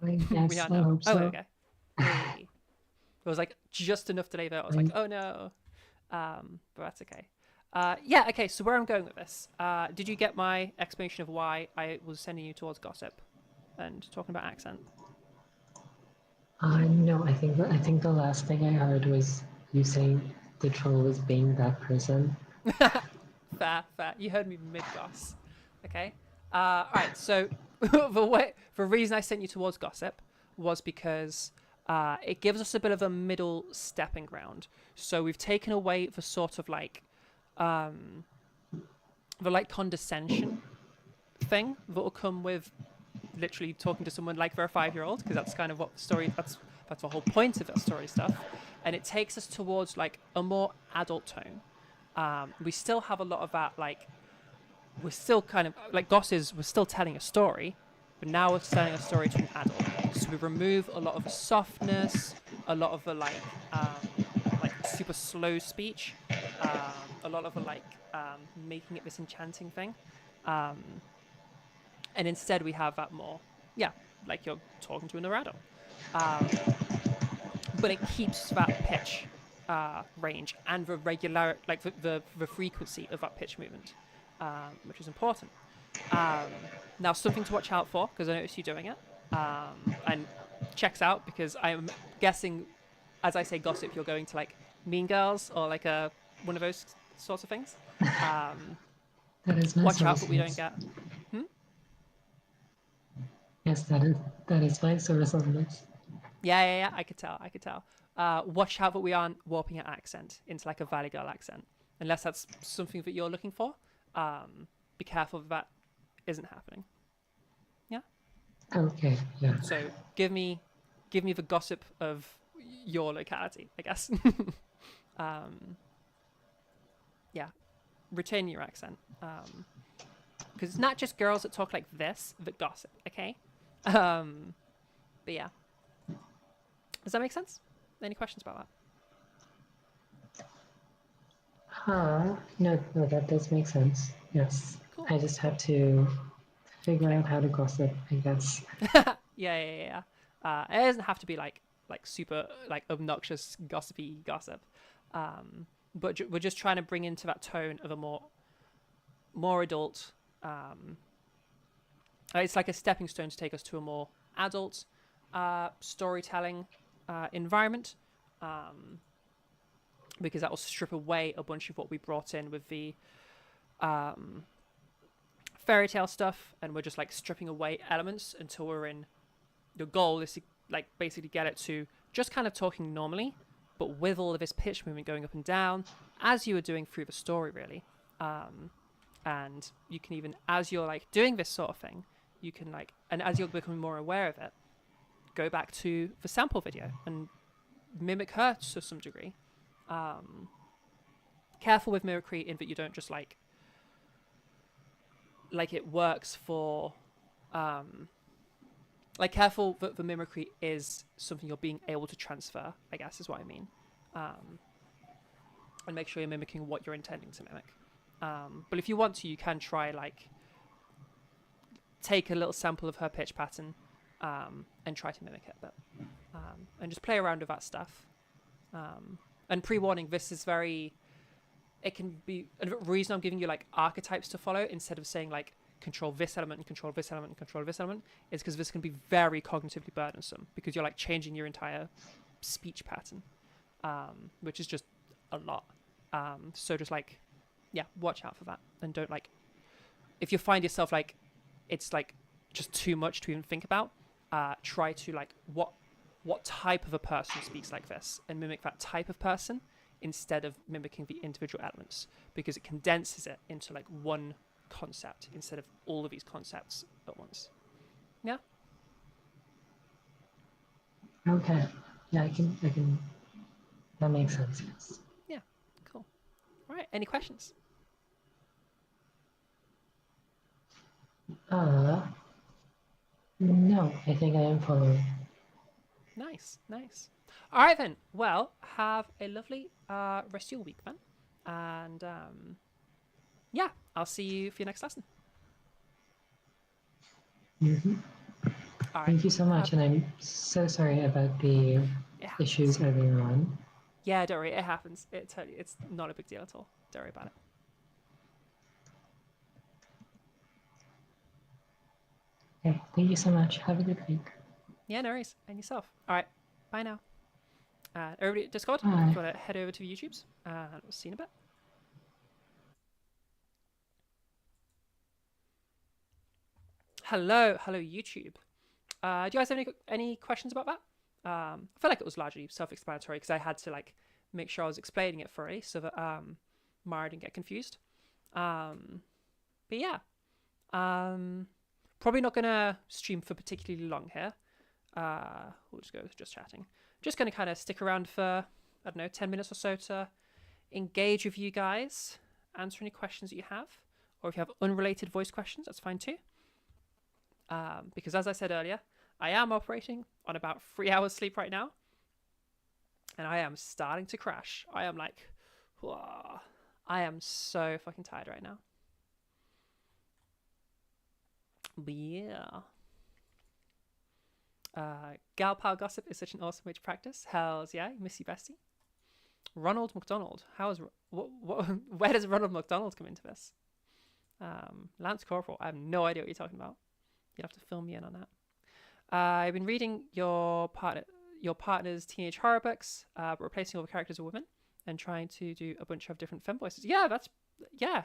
I guess We are I now. hope so. Oh, okay. Hey. It was like just enough delay there. I was like, oh no. But that's okay. Yeah, okay, so where I'm going with this. Did you get my explanation of why I was sending you towards gossip and talking about accent? No, I think the last thing I heard was you saying the troll was being that person. Fair. You heard me mid-goss. Okay. Alright, so the reason I sent you towards gossip was because it gives us a bit of a middle stepping ground. So we've taken away the sort of like the like condescension thing that will come with literally talking to someone like they're a 5-year-old, because that's kind of what the story, that's the whole point of that story stuff. And it takes us towards like a more adult tone. We still have a lot of that, like we're still kind of like we're still telling a story, but now we're telling a story to an adult. So we remove a lot of the softness, a lot of the like super slow speech, a lot of the like making it this enchanting thing. And instead we have that more, like you're talking to an adult. But it keeps that pitch range and the regular, like the frequency of that pitch movement, which is important. Now, something to watch out for, because I noticed you doing it, and checks out, because I'm guessing, as I say gossip, you're going to like Mean Girls or like one of those sorts of things. That is my Watch out source, that we don't yes. get. Yes, that is my source on this. Yeah, I could tell. Watch out that we aren't warping our accent into like a Valley Girl accent, unless that's something that you're looking for. Be careful that isn't happening. Yeah. Okay, yeah. So give me the gossip of your locality, I guess. Yeah, retain your accent, because it's not just girls that talk like this that gossip. Okay. But yeah. Does that make sense? Any questions about that? No, that does make sense. Yes. Cool. I just have to figure out how to gossip, I guess. Yeah. It doesn't have to be like super like obnoxious gossipy gossip, but we're just trying to bring into that tone of a more adult. It's like a stepping stone to take us to a more adult storytelling environment, because that will strip away a bunch of what we brought in with the fairy tale stuff, and we're just like stripping away elements until we're in. The goal is to like basically get it to just kind of talking normally, but with all of this pitch movement going up and down as you were doing through the story, really. And you can even, as you're like doing this sort of thing, you can like, and as you're becoming more aware of it, go back to the sample video and mimic her to some degree. Careful with mimicry in that you don't just like it works for, like careful that the mimicry is something you're being able to transfer, I guess is what I mean. And make sure you're mimicking what you're intending to mimic. But if you want to, you can try like take a little sample of her pitch pattern and try to mimic it, but and just play around with that stuff. And pre-warning, this is very, it can be, and the reason I'm giving you like archetypes to follow instead of saying like control this element and control this element and control this element is because this can be very cognitively burdensome because you're like changing your entire speech pattern, which is just a lot. So just like, yeah, watch out for that, and don't like, if you find yourself like it's like just too much to even think about, try to like what type of a person speaks like this and mimic that type of person instead of mimicking the individual elements, because it condenses it into like one concept instead of all of these concepts at once. Yeah. Okay. Yeah, I can. That makes sense. Yes. Yeah. Cool. All right. Any questions? No, I think I am following. Nice. Nice. All right then. Well, have a lovely rest of your week, then, and yeah, I'll see you for your next lesson. Mm-hmm. All right. Thank you so much, and I'm so sorry about the issues earlier on. Yeah, don't worry. It happens. It's not a big deal at all. Don't worry about it. Okay, thank you so much. Have a good week. Yeah, no worries. And yourself. All right. Bye now. Everybody at Discord, Bye. if you want to head over to the YouTubes, and we'll see you in a bit. Hello YouTube. Do you guys have any questions about that? I feel like it was largely self-explanatory because I had to like make sure I was explaining it thoroughly so that Mara didn't get confused. But yeah, probably not gonna stream for particularly long here. We'll just go with just chatting. Just gonna kind of stick around for, I don't know, 10 minutes or so to engage with you guys, answer any questions that you have, or if you have unrelated voice questions, that's fine too. Because as I said earlier, I am operating on about 3 hours sleep right now, and I am starting to crash. I am like, whoa, I am so fucking tired right now. But yeah. Gal Pal Gossip is such an awesome way to practice. Hells yeah, miss you, bestie. Ronald McDonald. Where does Ronald McDonald come into this? Lance Corporal. I have no idea what you're talking about. You'll have to fill me in on that. I've been reading your partner's teenage horror books, but replacing all the characters with women and trying to do a bunch of different femme voices. Yeah,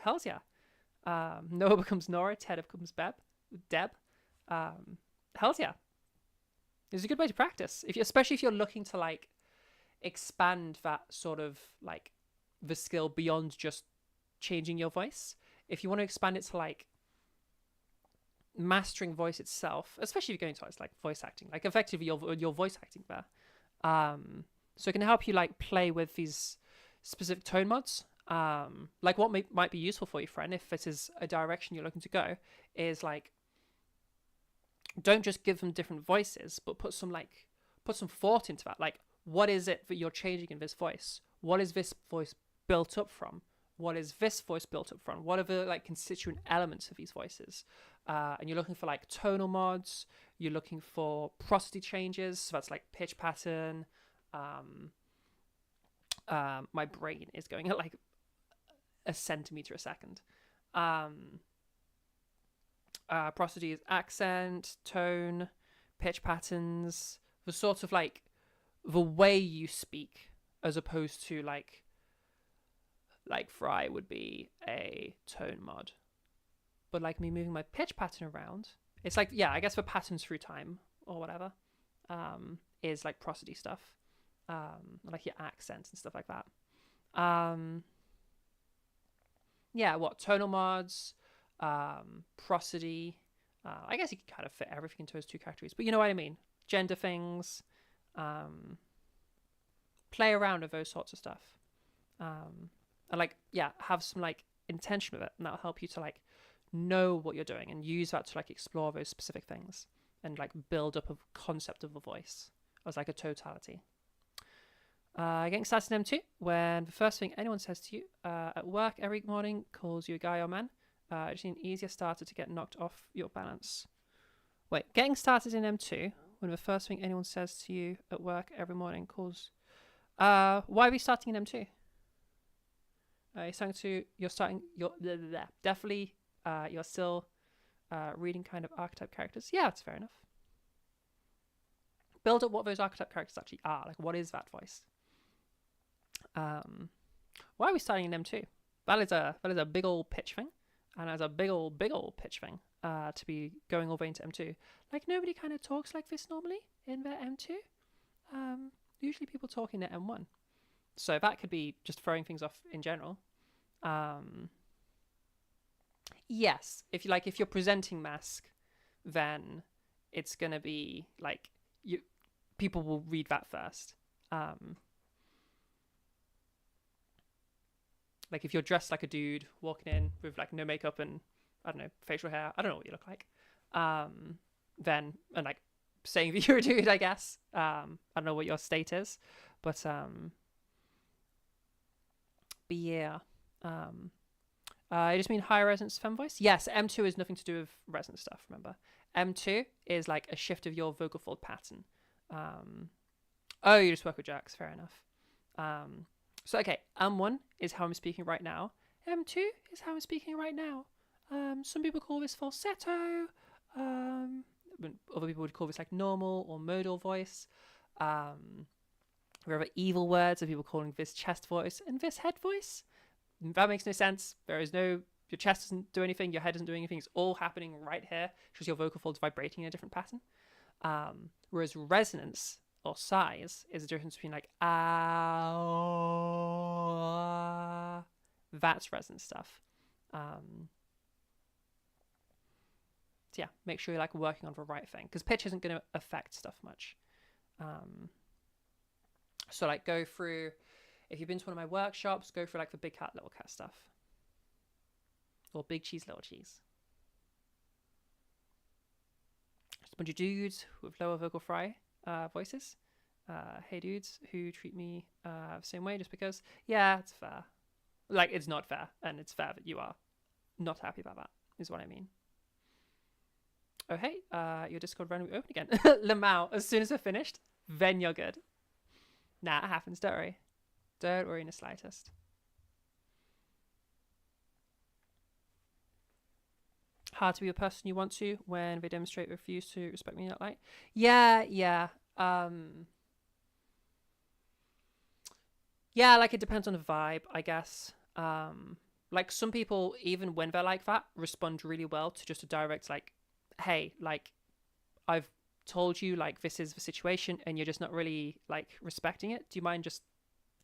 hells yeah. Noah becomes Nora, Ted becomes Deb. Hells yeah. It's a good way to practice, especially if you're looking to like expand that sort of like the skill beyond just changing your voice. If you want to expand it to like mastering voice itself, especially if you're going to like voice acting, like effectively your voice acting there. So it can help you like play with these specific tone mods. Like what might be useful for you, friend, if this is a direction you're looking to go, is like don't just give them different voices, but put some thought into that. Like, what is it that you're changing in this voice? What is this voice built up from? What is this voice built up from? What are the like constituent elements of these voices? And you're looking for like tonal mods. You're looking for prosody changes, so that's like pitch pattern. My brain is going at like a centimeter a second. Prosody is accent, tone, pitch patterns, the sort of like the way you speak, as opposed to like Fry would be a tone mod. But like me moving my pitch pattern around, it's like, yeah, I guess the patterns through time or whatever is like prosody stuff, like your accents and stuff like that. Yeah, what tonal mods, prosody. I guess you can kind of fit everything into those two categories, but you know what I mean. Gender things, play around with those sorts of stuff, and like, yeah, have some like intention with it, and that'll help you to like know what you're doing and use that to like explore those specific things and like build up a concept of a voice as like a totality. Getting started in M2, when the first thing anyone says to you at work every morning calls you a guy or man. Just need an easier starter to get knocked off your balance. Wait, getting started in M2, when the first thing anyone says to you at work every morning calls... why are we starting in M2? You're definitely, you're still reading kind of archetype characters. Yeah, that's fair enough. Build up what those archetype characters actually are. Like, what is that voice? Why are we starting in M2? That is a big old pitch thing, and as a big old pitch thing to be going all the way into M2. Like, nobody kind of talks like this normally in their M2. Usually people talk in their M1, so that could be just throwing things off in general. Yes, if you're presenting Mask, then it's gonna be like people will read that first. Like if you're dressed like a dude walking in with like no makeup and I don't know, facial hair, I don't know what you look like, then, and like saying that you're a dude, I guess. I don't know what your state is, but yeah. I just mean higher resonance femme voice. Yes, M2 is nothing to do with resonance stuff, remember. M2 is like a shift of your vocal fold pattern. Oh, you just work with jerks, fair enough. So okay, M1 is how I'm speaking right now. M2 is how I'm speaking right now. Some people call this falsetto. Other people would call this like normal or modal voice. There are evil words of people calling this chest voice and this head voice. That makes no sense. Your chest doesn't do anything, your head doesn't do anything. It's all happening right here. It's just your vocal folds vibrating in a different pattern. Whereas resonance or size is the difference between like that's resonance stuff. So yeah, make sure you're like working on the right thing, because pitch isn't going to affect stuff much. So like go through, if you've been to one of my workshops, go through like the big cat, little cat stuff, or big cheese, little cheese. Just a bunch of dudes with lower vocal fry voices. Hey dudes who treat me the same way just because. Yeah, it's fair. Like, it's not fair, and it's fair that you are not happy about that, is what I mean. Oh hey, your Discord randomly open again. Lamau, as soon as we're finished, then you're good. Nah, it happens, don't worry. Don't worry in the slightest. Hard to be the person you want to when they demonstrate refuse to respect me in that light. Yeah. Yeah, like it depends on the vibe, I guess. Like some people, even when they're like that, respond really well to just a direct like, hey, like I've told you like this is the situation and you're just not really like respecting it. Do you mind just,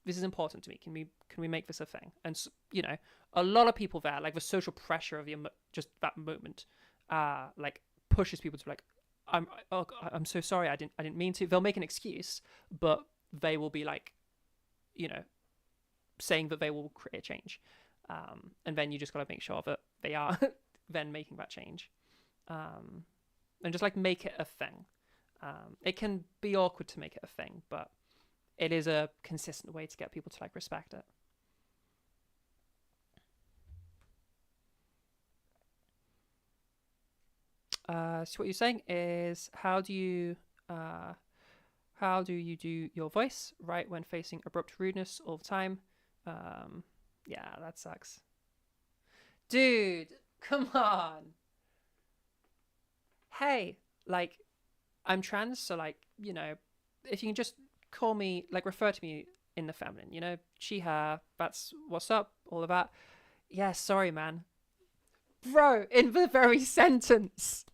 this is important to me. Can we make this a thing? And you know, a lot of people there, like the social pressure of just that moment, like pushes people to like, I'm so sorry. I didn't mean to. They'll make an excuse, but they will be like, you know, saying that they will create change. And then you just got to make sure that they are then making that change. And just like make it a thing. It can be awkward to make it a thing, but it is a consistent way to get people to like respect it. So what you're saying is, how do you do your voice right when facing abrupt rudeness all the time? Yeah, that sucks. Dude, come on. Hey, like, I'm trans, so like, you know, if you can just call me, like, refer to me in the feminine, you know, she, her, that's what's up, all of that. Yeah, sorry, man. Bro, in the very sentence,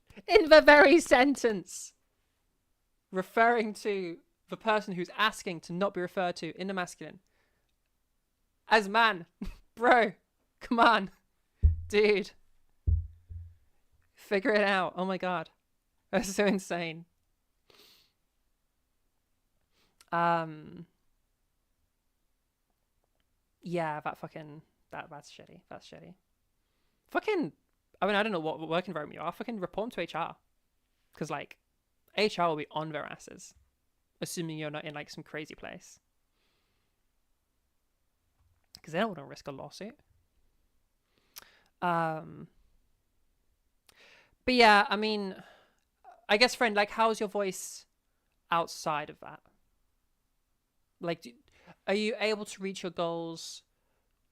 referring to the person who's asking to not be referred to in the masculine as man. Bro, come on, dude. Figure it out. Oh my god. That's so insane. Yeah, that's shitty. That's shitty. Fucking, I mean, I don't know what work environment you are. Fucking report them to HR. Because, like, HR will be on their asses. Assuming you're not in, like, some crazy place. Because they don't want to risk a lawsuit. But yeah, I mean, I guess, friend, like, how's your voice outside of that? Like, are you able to reach your goals,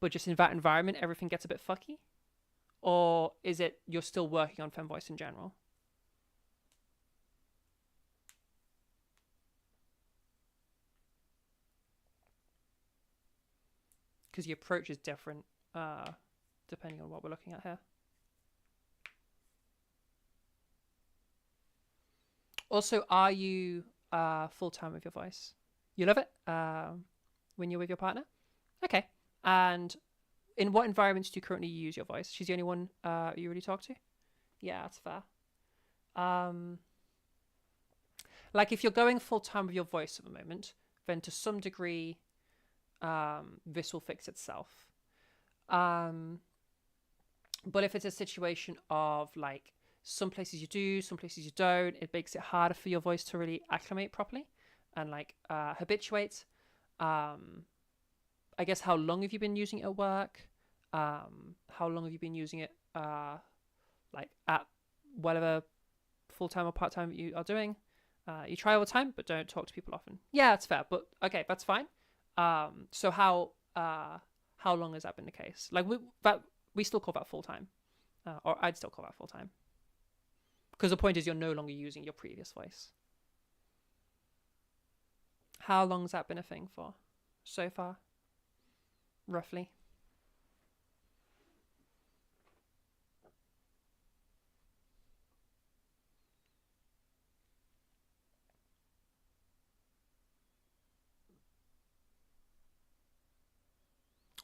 but just in that environment, everything gets a bit fucky? Or is it you're still working on fem voice in general? Because the approach is different, depending on what we're looking at here. Also, are you full-time with your voice? You love it when you're with your partner? Okay. And in what environments do you currently use your voice? She's the only one you really talk to? Yeah, that's fair. Like, if you're going full-time with your voice at the moment, then to some degree, this will fix itself. But if it's a situation of, like, some places you do, some places you don't, it makes it harder for your voice to really acclimate properly and, like, habituate. I guess, how long have you been using it at work? How long have you been using it, like, at whatever full-time or part-time you are doing? You try all the time, but don't talk to people often. Yeah, that's fair, but okay, that's fine. So how long has that been the case? Like, we still call that full-time, or I'd still call that full-time, because the point is you're no longer using your previous voice. How long has that been a thing for so far, roughly?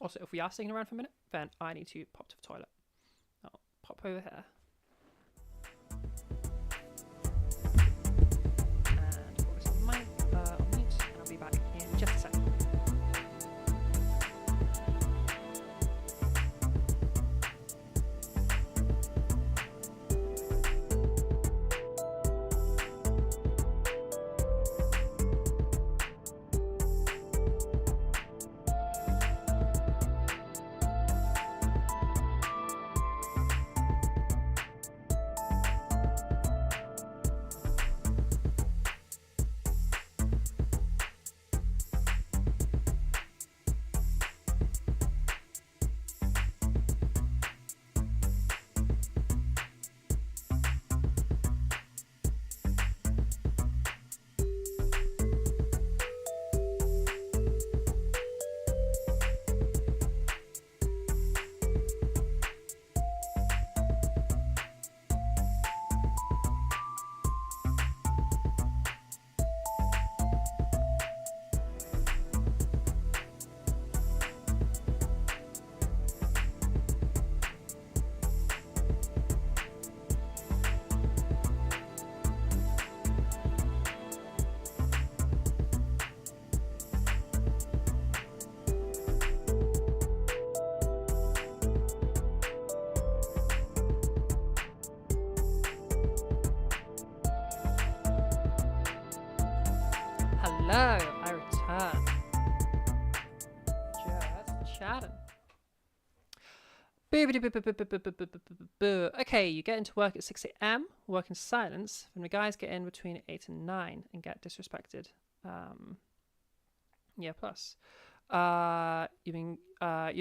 Also, if we are sticking around for a minute, then I need to pop to the toilet. I'll pop over here. And put this on mute, and I'll be back in just a second. Hello, I return. Just chatting. Okay, you get into work at 6 a.m., work in silence, and the guys get in between 8 and 9 and get disrespected. Yeah, plus. You're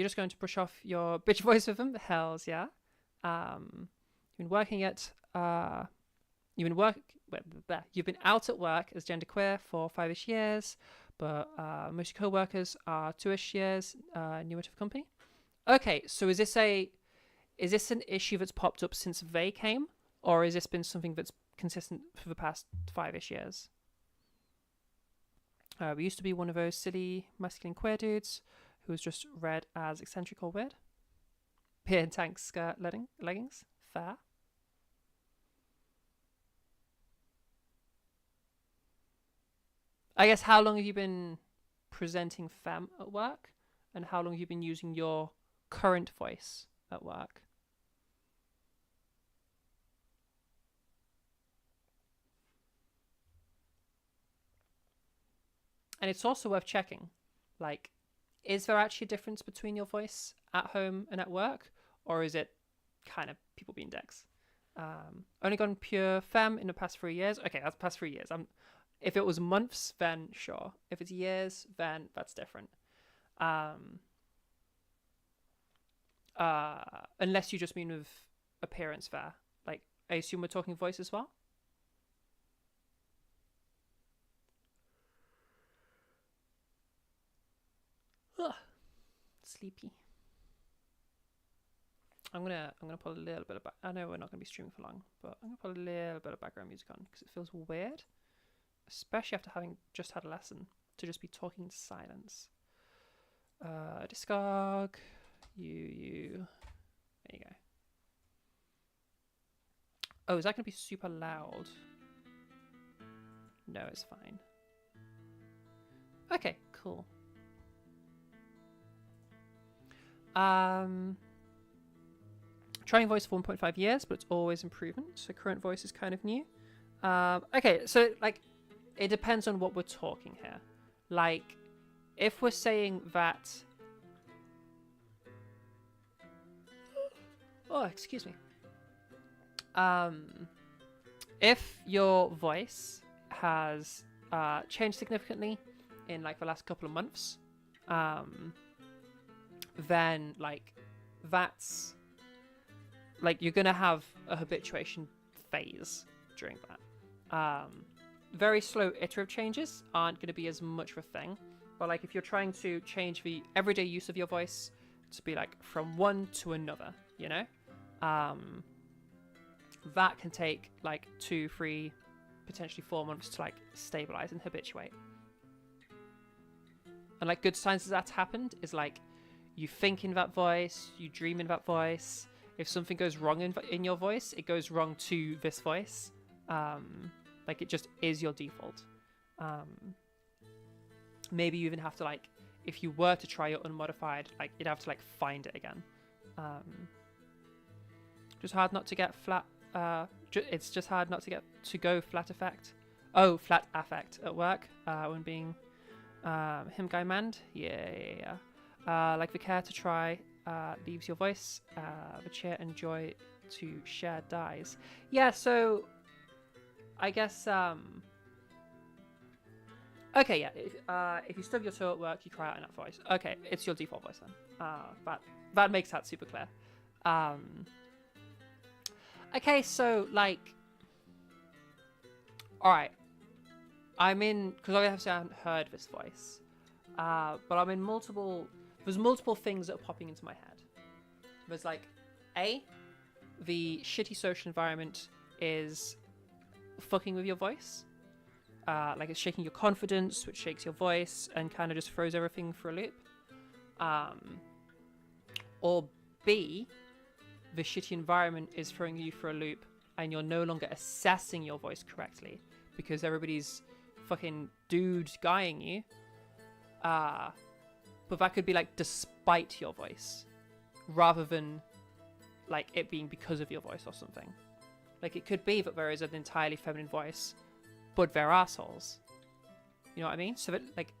just going to brush off your bitch voice with them? Hells yeah. You've been working at, you've been out at work as genderqueer for 5-ish years, but most of your co-workers are 2-ish years newer to the company. Okay, so is this an issue that's popped up since they came, or has this been something that's consistent for the past 5-ish years? We used to be one of those silly masculine queer dudes who was just read as eccentric or weird. Beer and tank skirt leggings. Fair. I guess, how long have you been presenting femme at work? And how long have you been using your current voice at work? And it's also worth checking, like, is there actually a difference between your voice at home and at work? Or is it kind of people being dicks? Only gone pure femme in the past 3 years. Okay, that's past 3 years. If it was months, then sure. If it's years, then that's different. Unless you just mean with appearance there. Like, I assume we're talking voice as well? Ugh. Sleepy. I'm gonna put a little bit of I know we're not gonna be streaming for long, but I'm gonna put a little bit of background music on because it feels weird, especially after having just had a lesson, to just be talking in silence. Discog, you. There you go. Oh, is that gonna be super loud? No, it's fine. Okay, cool. Trying voice for 1.5 years, but it's always improvement. So current voice is kind of new. Okay, so like, it depends on what we're talking here. Like, if we're saying that... Oh, excuse me. If your voice has changed significantly in like the last couple of months, then like that's like you're gonna have a habituation phase during that. Very slow iterative changes aren't gonna be as much of a thing, but like if you're trying to change the everyday use of your voice to be like from one to another, you know, that can take like 2, 3, potentially 4 months to like stabilize and habituate. And like good signs that that's happened is like you think in that voice, you dream in that voice. If something goes wrong in your voice, it goes wrong to this voice. Like it just is your default. Maybe you even have to like, if you were to try it unmodified, like you'd have to like find it again. Just hard not to get flat. It's just hard not to get to go flat effect. Oh, flat affect at work when being him guy manned. Yeah. Like the care to try leaves your voice. The cheer and joy to share dies. Yeah, so I guess okay, yeah. If you stub your toe at work, you cry out in that voice. Okay, it's your default voice then. That makes that super clear. Okay, so like, all right. I'm in because obviously I haven't heard this voice, but I'm in multiple. There's multiple things that are popping into my head. There's like, the shitty social environment is fucking with your voice. Like it's shaking your confidence, which shakes your voice and kind of just throws everything for a loop. Or B, the shitty environment is throwing you for a loop and you're no longer assessing your voice correctly because everybody's fucking dude guying you. But that could be like despite your voice rather than like it being because of your voice or something. Like it could be that there is an entirely feminine voice, but they're assholes. You know what I mean? So that like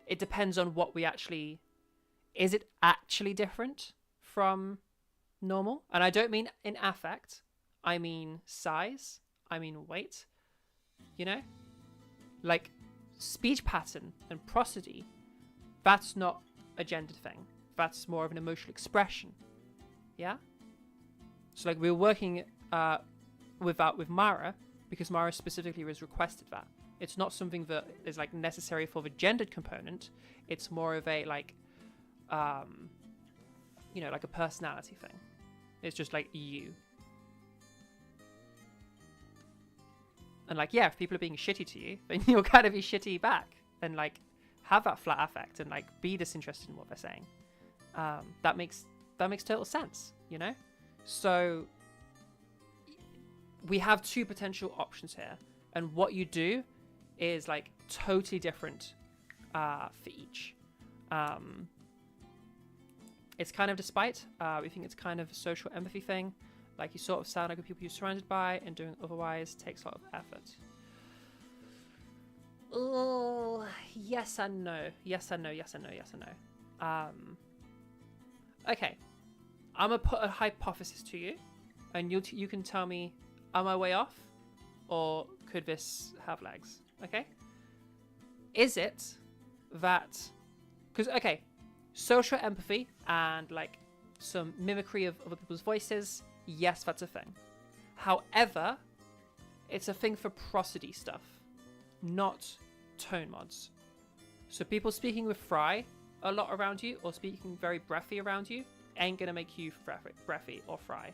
it depends on what we actually... Is it actually different from normal. And I don't mean in affect. I mean size. I mean weight. You know? Like, speech pattern and prosody, that's not a gendered thing. That's more of an emotional expression. Yeah? So, like, we were working with Mara because Mara specifically has requested that. It's not something that is, like, necessary for the gendered component. It's more of a, like, you know, like a personality thing. It's just, like, you. And, like, yeah, if people are being shitty to you, then you'll kind of be shitty back. And, like, have that flat affect and, like, be disinterested in what they're saying. That makes total sense, you know? So, we have two potential options here. And what you do is, like, totally different for each. It's kind of despite. We think it's kind of a social empathy thing. Like, you sort of sound like the people you're surrounded by, and doing otherwise takes a lot of effort. Oh, yes and no. Yes and no, yes and no, yes and no. Okay. I'm going to put a hypothesis to you, and you can tell me, am I way off? Or could this have legs? Okay? Is it that... Because, okay, social empathy and, like, some mimicry of other people's voices, yes, that's a thing. However, it's a thing for prosody stuff, not tone mods. So people speaking with fry a lot around you, or speaking very breathy around you, ain't gonna make you breathy or fry.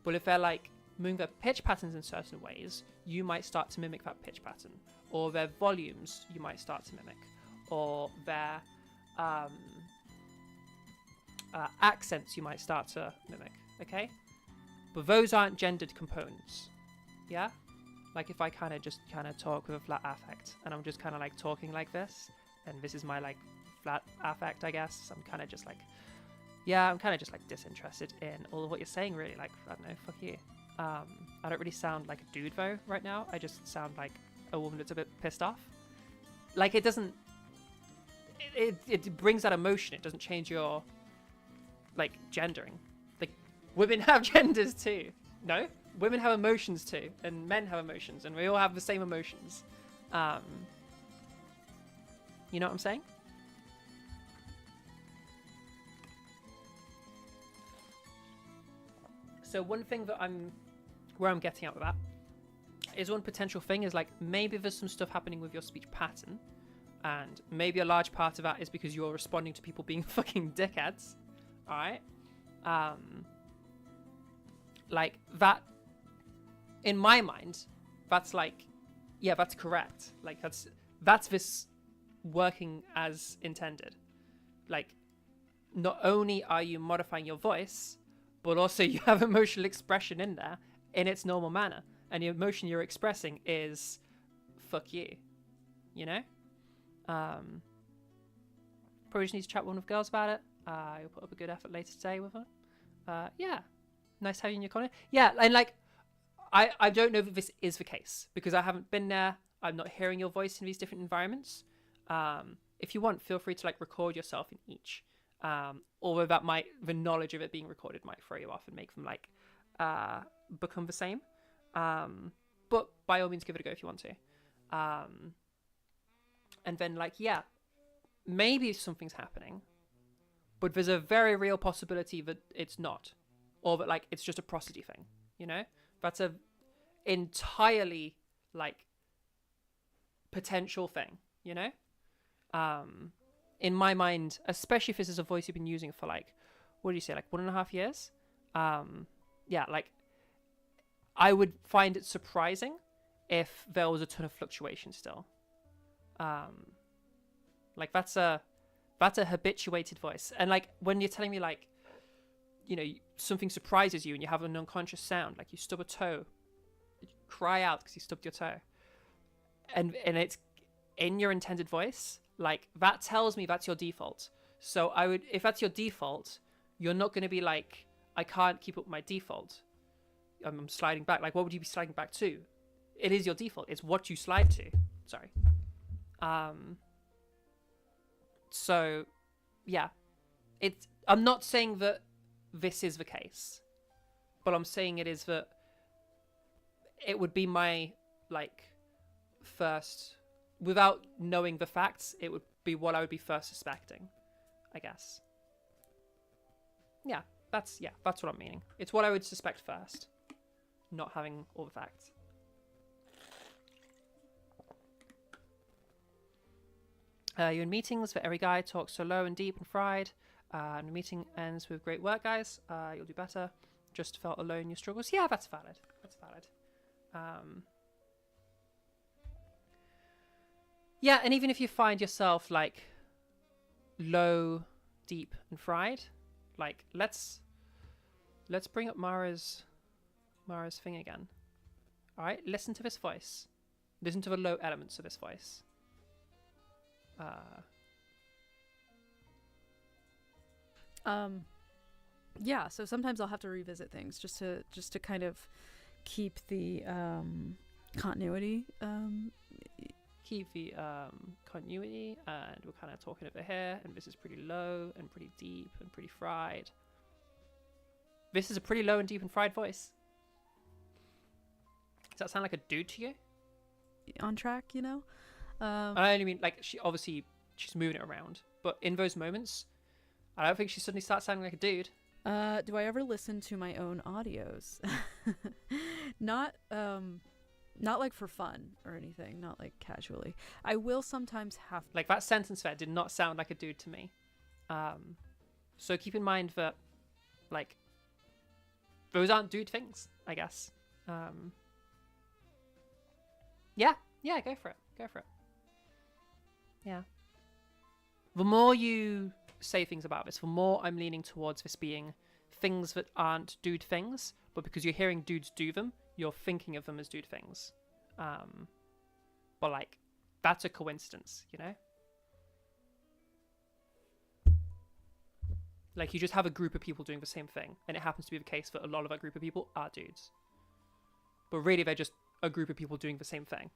But if they're, like, moving their pitch patterns in certain ways, you might start to mimic that pitch pattern. Or their volumes, you might start to mimic. Or their accents, you might start to mimic. Okay? But those aren't gendered components. Yeah? Like, if I kind of talk with a flat affect, and I'm just kind of, like, talking like this, and this is my, like, flat affect, I guess. I'm kind of just, like, yeah, I'm kind of just, like, disinterested in all of what you're saying, really. Like, I don't know, fuck you. I don't really sound like a dude, though, right now. I just sound like a woman that's a bit pissed off. Like, it doesn't... It brings that emotion. It doesn't change your, like, gendering. Like, women have genders, too. No? Women have emotions, too. And men have emotions. And we all have the same emotions. You know what I'm saying? So one thing that where I'm getting at with that is one potential thing is, like, maybe there's some stuff happening with your speech pattern, and maybe a large part of that is because you're responding to people being fucking dickheads. All right, like that. In my mind, that's like, yeah, that's correct. Like that's this working as intended. Like, not only are you modifying your voice, but also you have emotional expression in there in its normal manner. And the emotion you're expressing is fuck you. You know? Probably just need to chat with one of the girls about it. You'll put up a good effort later today with her. Yeah. Nice having your comment. Yeah, and like, I don't know if this is the case, because I haven't been there. I'm not hearing your voice in these different environments. If you want, feel free to, like, record yourself in each. Although the knowledge of it being recorded might throw you off and make them, like, become the same. But by all means, give it a go if you want to. And then, like, yeah, maybe something's happening, but there's a very real possibility that it's not, or that, like, it's just a prosody thing, you know? That's a entirely, like, potential thing, you know? In my mind, especially if this is a voice you've been using for, like, what do you say, like 1.5 years? Yeah, like, I would find it surprising if there was a ton of fluctuation still. Like, that's a habituated voice. And, like, when you're telling me, like, you know, something surprises you and you have an unconscious sound, like you stub a toe, you cry out because you stubbed your toe, and it's in your intended voice, like, that tells me that's your default. So if that's your default, you're not going to be like, I can't keep up my default, I'm sliding back. Like, what would you be sliding back to? It is your default. It's what you slide to. Sorry. So, yeah. I'm not saying that this is the case, but I'm saying it is that it would be my, like, first, without knowing the facts, it would be what I would be first suspecting, I guess. Yeah, that's what I'm meaning. It's what I would suspect first, not having all the facts. You're in meetings where every guy talks so low and deep and fried, and the meeting ends with great work, guys. You'll do better. Just felt alone in your struggles. Yeah, that's valid. That's valid. Yeah, and even if you find yourself like low, deep, and fried, like let's bring up Mara's thing again. All right, listen to this voice. Listen to the low elements of this voice. Yeah, so sometimes I'll have to revisit things just to kind of keep the continuity. Keep the continuity, and we're kind of talking over here, and this is pretty low and pretty deep and pretty fried. This is a pretty low and deep and fried voice. Does that sound like a dude to you? On track, you know? I only mean, like, she's moving it around, but in those moments, I don't think she suddenly starts sounding like a dude. Do I ever listen to my own audios? Not like for fun or anything, not like casually. I will sometimes have like that sentence there did not sound like a dude to me. So keep in mind that, like, those aren't dude things, I guess. Yeah, go for it. Yeah. The more you say things about this, the more I'm leaning towards this being things that aren't dude things, but because you're hearing dudes do them, you're thinking of them as dude things. But like, that's a coincidence, you know? Like, you just have a group of people doing the same thing, and it happens to be the case that a lot of that group of people are dudes. But really, they're just a group of people doing the same thing.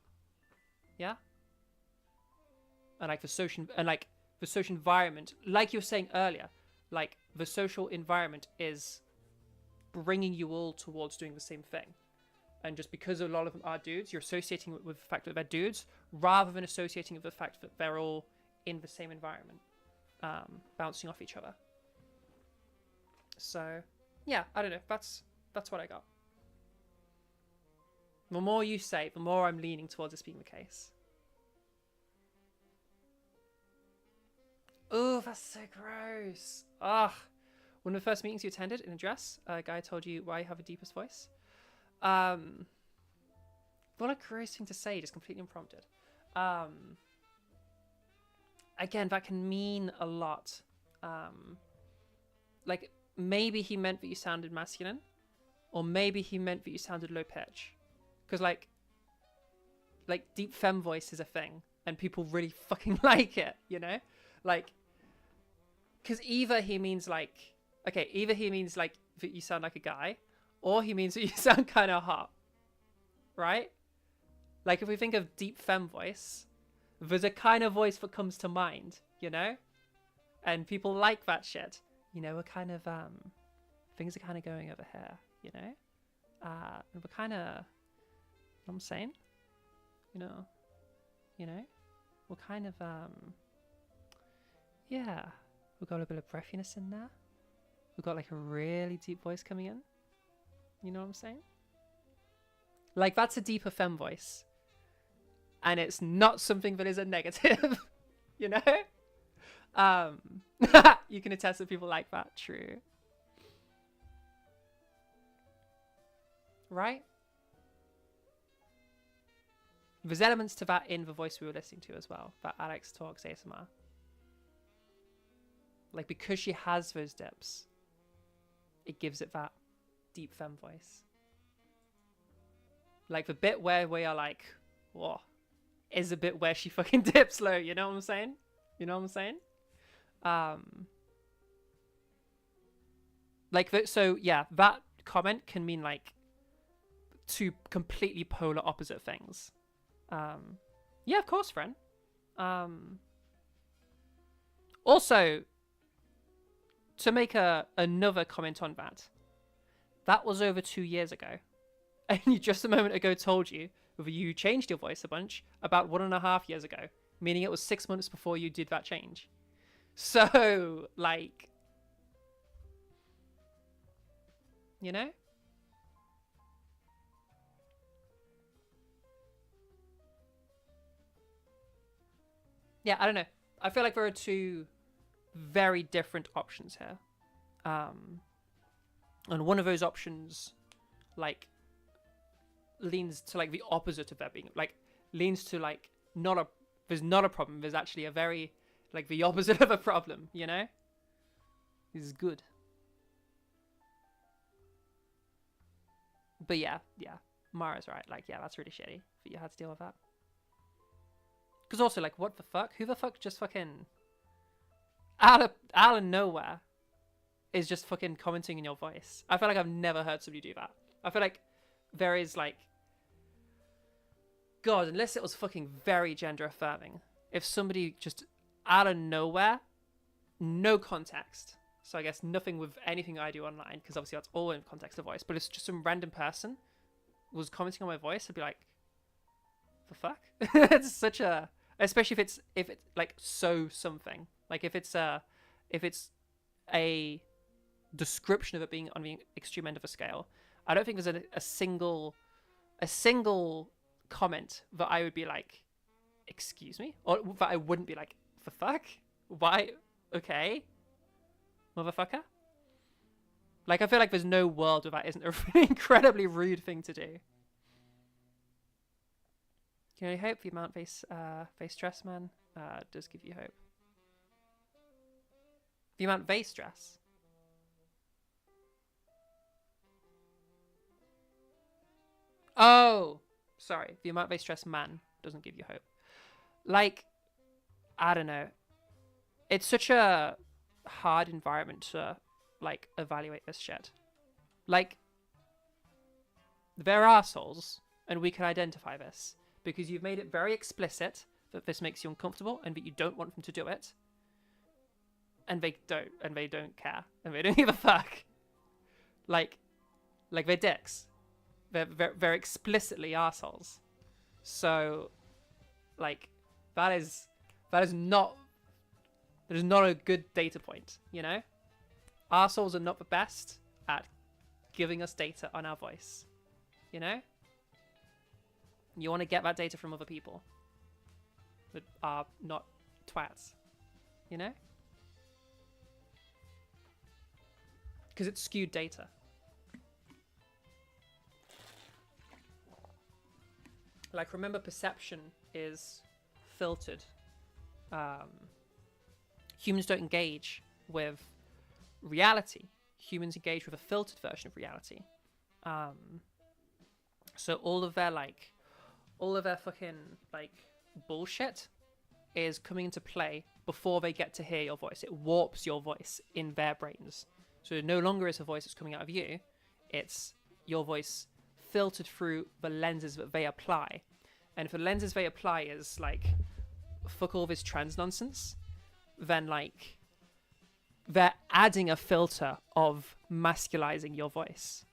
Yeah? And like the social environment, like you were saying earlier, like the social environment is bringing you all towards doing the same thing. And just because a lot of them are dudes, you're associating with the fact that they're dudes rather than associating with the fact that they're all in the same environment, bouncing off each other. So, yeah, I don't know. That's what I got. The more you say, the more I'm leaning towards this being the case. Oh, that's so gross. Ugh. One of the first meetings you attended in a dress, a guy told you why you have a deepest voice. What a gross thing to say, just completely unprompted. Again, that can mean a lot. Like, maybe he meant that you sounded masculine, or maybe he meant that you sounded low pitch. Because, like deep femme voice is a thing, and people really fucking like it, you know? Like, because either he means that you sound like a guy, or he means that you sound kind of hot, right? Like, if we think of deep femme voice, there's a kind of voice that comes to mind, you know? And people like that shit. You know, we're kind of, things are kind of going over here, you know? And we're kind of, you know what I'm saying? You know? We're kind of, yeah. We've got a bit of breathiness in there. We've got like a really deep voice coming in. You know what I'm saying? Like, that's a deeper femme voice. And it's not something that is a negative. You know? You can attest that people like that. True. Right? There's elements to that in the voice we were listening to as well. That Alex Talks ASMR. Like, because she has those dips, it gives it that deep femme voice. Like, the bit where we are like, whoa, is a bit where she fucking dips low, you know what I'm saying? So yeah, that comment can mean like two completely polar opposite things. Yeah, of course, friend. Also, to make another comment on that was over 2 years ago. And you just a moment ago told you changed your voice a bunch about 1.5 years ago, meaning it was 6 months before you did that change. So, like, you know? Yeah, I don't know. I feel like there are two very different options here. And one of those options, like, leans to, like, the opposite of there being, like, leans to, like, there's not a problem. There's actually a very, like, the opposite of a problem, you know? This is good. But yeah, Mara's right. Like, yeah, that's really shitty that you had to deal with that. Because also, like, what the fuck? Who the fuck just fucking out of nowhere is just fucking commenting in your voice? I feel like I've never heard somebody do that. I feel like there is, like, God, unless it was fucking very gender affirming, if somebody just out of nowhere, no context, so I guess nothing with anything I do online, because obviously that's all in context of voice, but it's just some random person was commenting on my voice, I'd be like, the fuck? It's such a, especially if it's like so something, like if it's a description of it being on the extreme end of a scale. I don't think there's a single comment that I would be like, excuse me, or that I wouldn't be like, the fuck? Why? Okay, motherfucker. Like, I feel like there's no world where that isn't an incredibly rude thing to do. Can only hope the amount face stress, man, does give you hope. The amount they stress. Oh, sorry. The amount they stress, man, doesn't give you hope. Like, I don't know. It's such a hard environment to, like, evaluate this shit. Like, they're assholes, and we can identify this, because you've made it very explicit that this makes you uncomfortable and that you don't want them to do it. And they don't care, and they don't give a fuck. Like they're dicks. They're explicitly assholes. So, like, that is not a good data point, you know? Assholes are not the best at giving us data on our voice, you know? You want to get that data from other people that are not twats, you know? Because it's skewed data. Like, remember, perception is filtered. Humans don't engage with reality. Humans engage with a filtered version of reality. So all of their fucking, like, bullshit is coming into play before they get to hear your voice. It warps your voice in their brains. So no longer is a voice that's coming out of you. It's your voice filtered through the lenses that they apply. And if the lenses they apply is, like, fuck all this trans nonsense, then, like, they're adding a filter of masculizing your voice.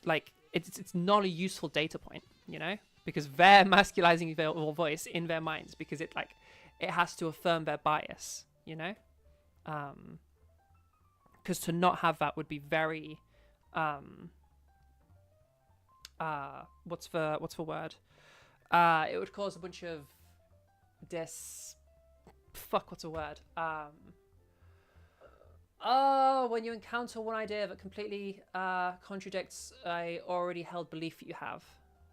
Like, it's not a useful data point, you know? Because they're masculizing your voice in their minds because it has to affirm their bias, you know? Because to not have that would be very, what's the word? It would cause a bunch of what's a word? When you encounter one idea that completely contradicts a already held belief that you have,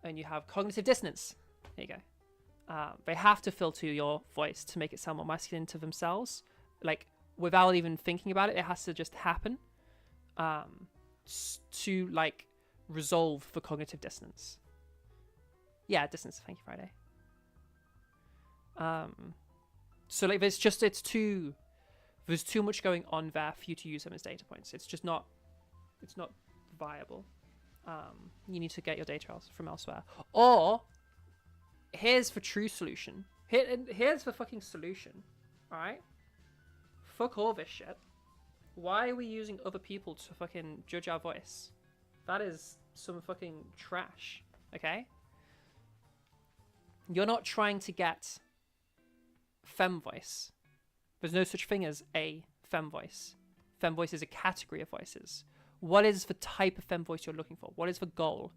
and you have cognitive dissonance. There you go. They have to filter your voice to make it sound more masculine to themselves. Like, without even thinking about it, it has to just happen to, like, resolve the cognitive dissonance. Yeah, dissonance. Thank you, Friday. So, like, there's too much going on there for you to use them as data points. It's not viable. You need to get your data from elsewhere. Or, here's the true solution. Here's the fucking solution. Alright? Fuck all this shit. Why are we using other people to fucking judge our voice? That is some fucking trash, okay? You're not trying to get femme voice. There's no such thing as a femme voice. Femme voice is a category of voices. What is the type of femme voice you're looking for? What is the goal?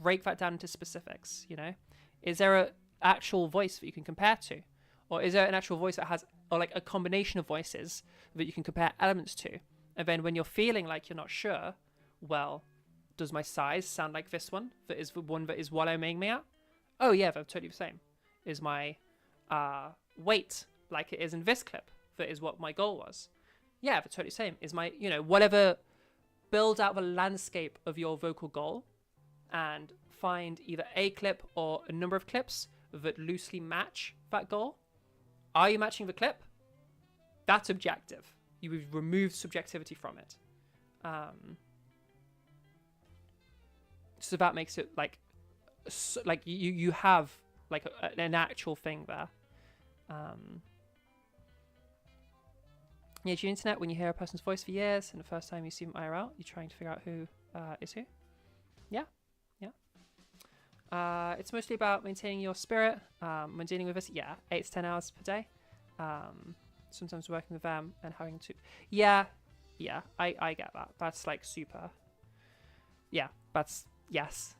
Break that down into specifics, you know? Is there an actual voice that you can compare to? Or is there an actual voice that has, or like a combination of voices that you can compare elements to? And then when you're feeling like you're not sure, well, does my size sound like this one? That is the one that is what I'm aiming at? Oh yeah, they're totally the same. Is my weight like it is in this clip? That is what my goal was. Yeah, they're totally the same. Is my, you know, whatever, build out the landscape of your vocal goal and find either a clip or a number of clips that loosely match that goal. Are you matching the clip? That's objective. You've removed subjectivity from it. So that makes it like you have like an actual thing there. Yeah, to your internet, when you hear a person's voice for years and the first time you see them IRL, you're trying to figure out who is who. Yeah. It's mostly about maintaining your spirit when dealing with this. Yeah, 8 to 10 hours per day. Sometimes working with them and having to. Yeah, I get that. That's like super. Yeah, that's yes.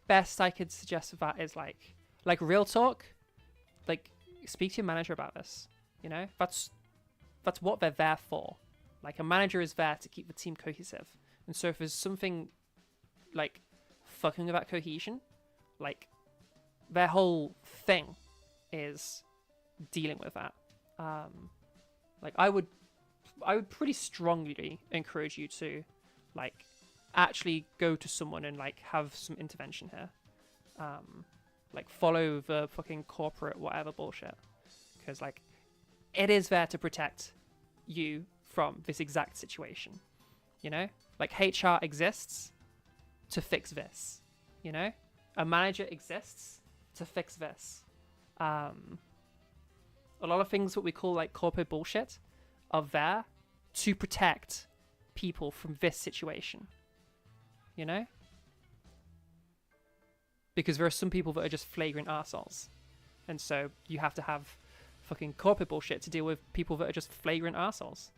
Best I could suggest of that is like real talk. Like, speak to your manager about this. You know, that's what they're there for. Like, a manager is there to keep the team cohesive. And so if there's something like fucking with that cohesion, like their whole thing is dealing with that. Like I would pretty strongly encourage you to like actually go to someone and like have some intervention here. Like follow the fucking corporate whatever bullshit, because like it is there to protect you from this exact situation. You know, like HR exists to fix this. You know, a manager exists to fix this. A lot of things what we call like corporate bullshit are there to protect people from this situation. You know? Because there are some people that are just flagrant arseholes. And so you have to have fucking corporate bullshit to deal with people that are just flagrant arseholes.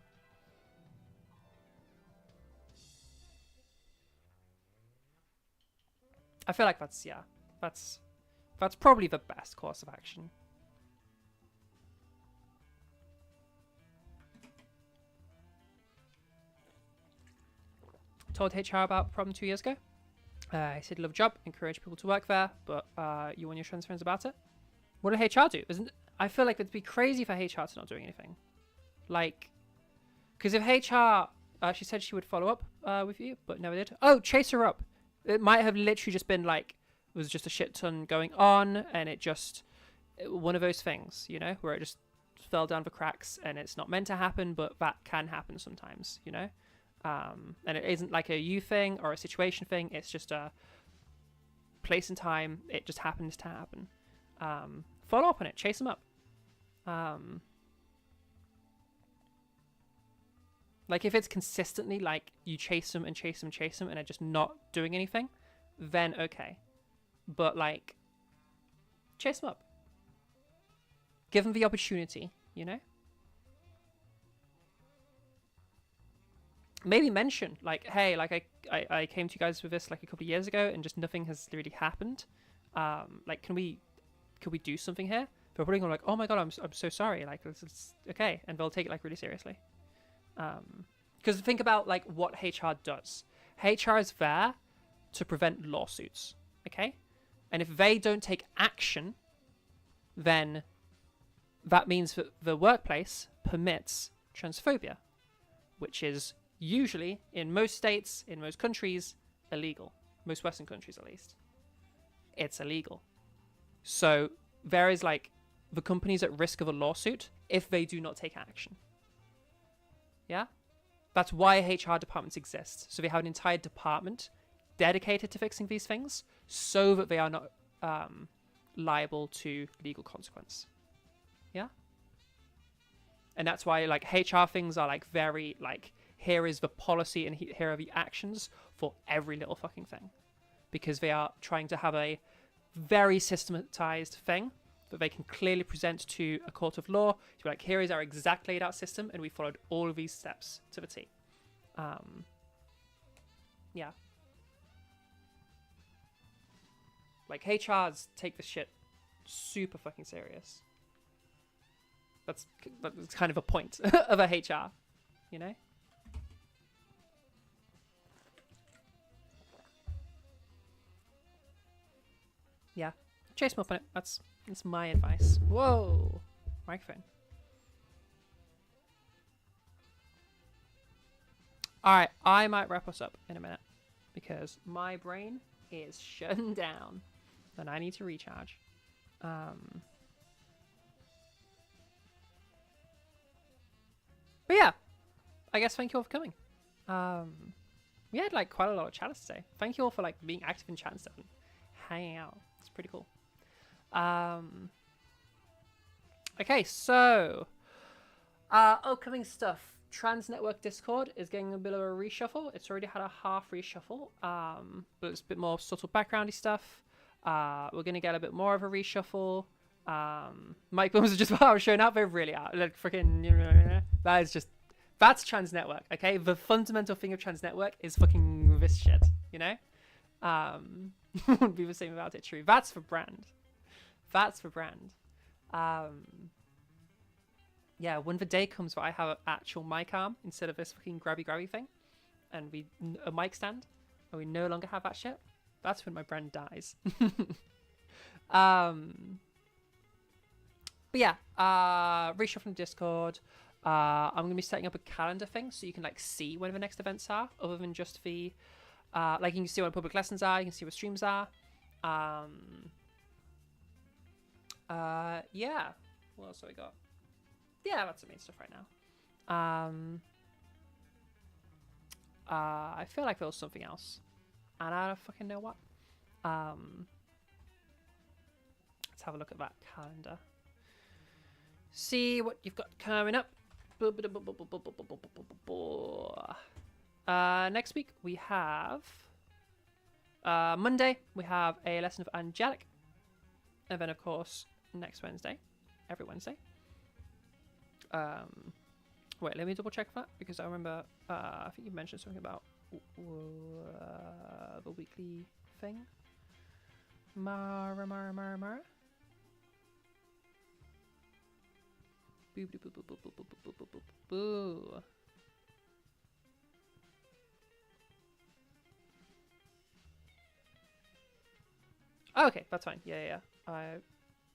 I feel like that's probably the best course of action. Told HR about the problem 2 years ago. He said, love job, encourage people to work there, but you want your trans friends about it? What did HR do? I feel like it'd be crazy for HR to not doing anything. Like, because if HR, she said she would follow up with you, but never did. Oh, chase her up. It might have literally just been like, it was just a shit ton going on, and one of those things, you know, where it just fell down the cracks, and it's not meant to happen, but that can happen sometimes, you know? And it isn't like a you thing or a situation thing, it's just a place and time, it just happens to happen. Follow up on it, chase them up. Like if it's consistently like you chase them and chase them and chase them and they're just not doing anything, then okay. But like, chase them up. Give them the opportunity, you know? Maybe mention like, hey, like I came to you guys with this like a couple of years ago and just nothing has really happened. Like, can we do something here? They're probably going like, oh my god, I'm so sorry. Like, it's okay, and they'll take it like really seriously. Because think about like what HR does. HR is there to prevent lawsuits. Okay, and if they don't take action, then that means that the workplace permits transphobia, which is usually, in most states, in most countries, illegal. Most Western countries, at least. It's illegal. So there is like the company's at risk of a lawsuit if they do not take action. Yeah? That's why HR departments exist. So they have an entire department dedicated to fixing these things so that they are not liable to legal consequence. Yeah? And that's why like HR things are like very like, here is the policy and here are the actions for every little fucking thing, because they are trying to have a very systematized thing that they can clearly present to a court of law to be like, here is our exact laid out system and we followed all of these steps to the T. Yeah. Like HRs take this shit super fucking serious. That's kind of a point of a HR, you know? Yeah. Chase them up on it. That's my advice. Whoa. Microphone. Alright, I might wrap us up in a minute because my brain is shutting down and I need to recharge. But yeah, I guess thank you all for coming. We had like quite a lot of chatters today. Thank you all for like being active in chat and stuff and hanging out. It's pretty cool. Okay, so upcoming stuff. Trans Network Discord is getting a bit of a reshuffle. It's already had a half reshuffle, but it's a bit more subtle backgroundy stuff. We're gonna get a bit more of a reshuffle. Mike Booms is just showing up. They really are like freaking. That's Trans Network. Okay, the fundamental thing of Trans Network is fucking this shit. You know, wouldn't be the same without it. True. That's for brand. That's for brand. Yeah, when the day comes where I have an actual mic arm instead of this fucking grabby thing, and a mic stand, and we no longer have that shit, that's when my brand dies. But yeah, reshuffling Discord. I'm gonna be setting up a calendar thing so you can like see when the next events are, other than just the like you can see when public lessons are, you can see where streams are. Yeah. What else have we got? Yeah, that's the main stuff right now. I feel like there was something else, and I don't fucking know what. Let's have a look at that calendar. See what you've got coming up. Next week we have Monday we have a lesson of Angelic, and then of course next Wednesday, every Wednesday. Wait, let me double check that because I remember I think you mentioned something about the weekly thing. Mara. Boo. Oh, okay, that's fine. Yeah. I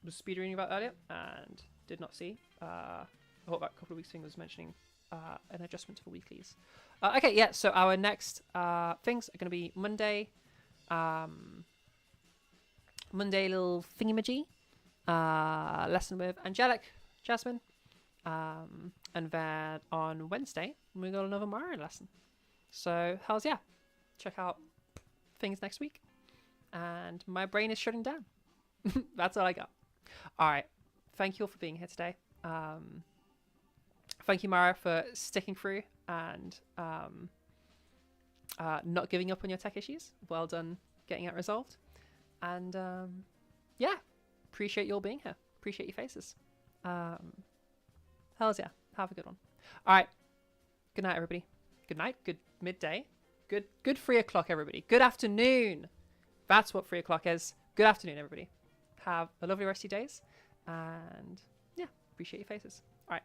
was speed reading about earlier and did not see. I thought that couple of weeks thing was mentioning an adjustment to the weeklies. Okay, yeah. So our next things are going to be Monday. Monday little thingamajig. Lesson with Angelic, Jasmine. And then on Wednesday we got another Mario lesson. So hells yeah, check out things next week. And my brain is shutting down. That's all I got. All right, thank you all for being here today. Thank you, Mara, for sticking through and not giving up on your tech issues. Well done getting it resolved. And yeah, appreciate you all being here. Appreciate your faces. Hells yeah, have a good one. All right, good night, everybody. Good night, good midday, good 3 o'clock, everybody. Good afternoon. That's what 3 o'clock is. Good afternoon, everybody. Have a lovely rest of your days. And yeah, appreciate your faces. All right.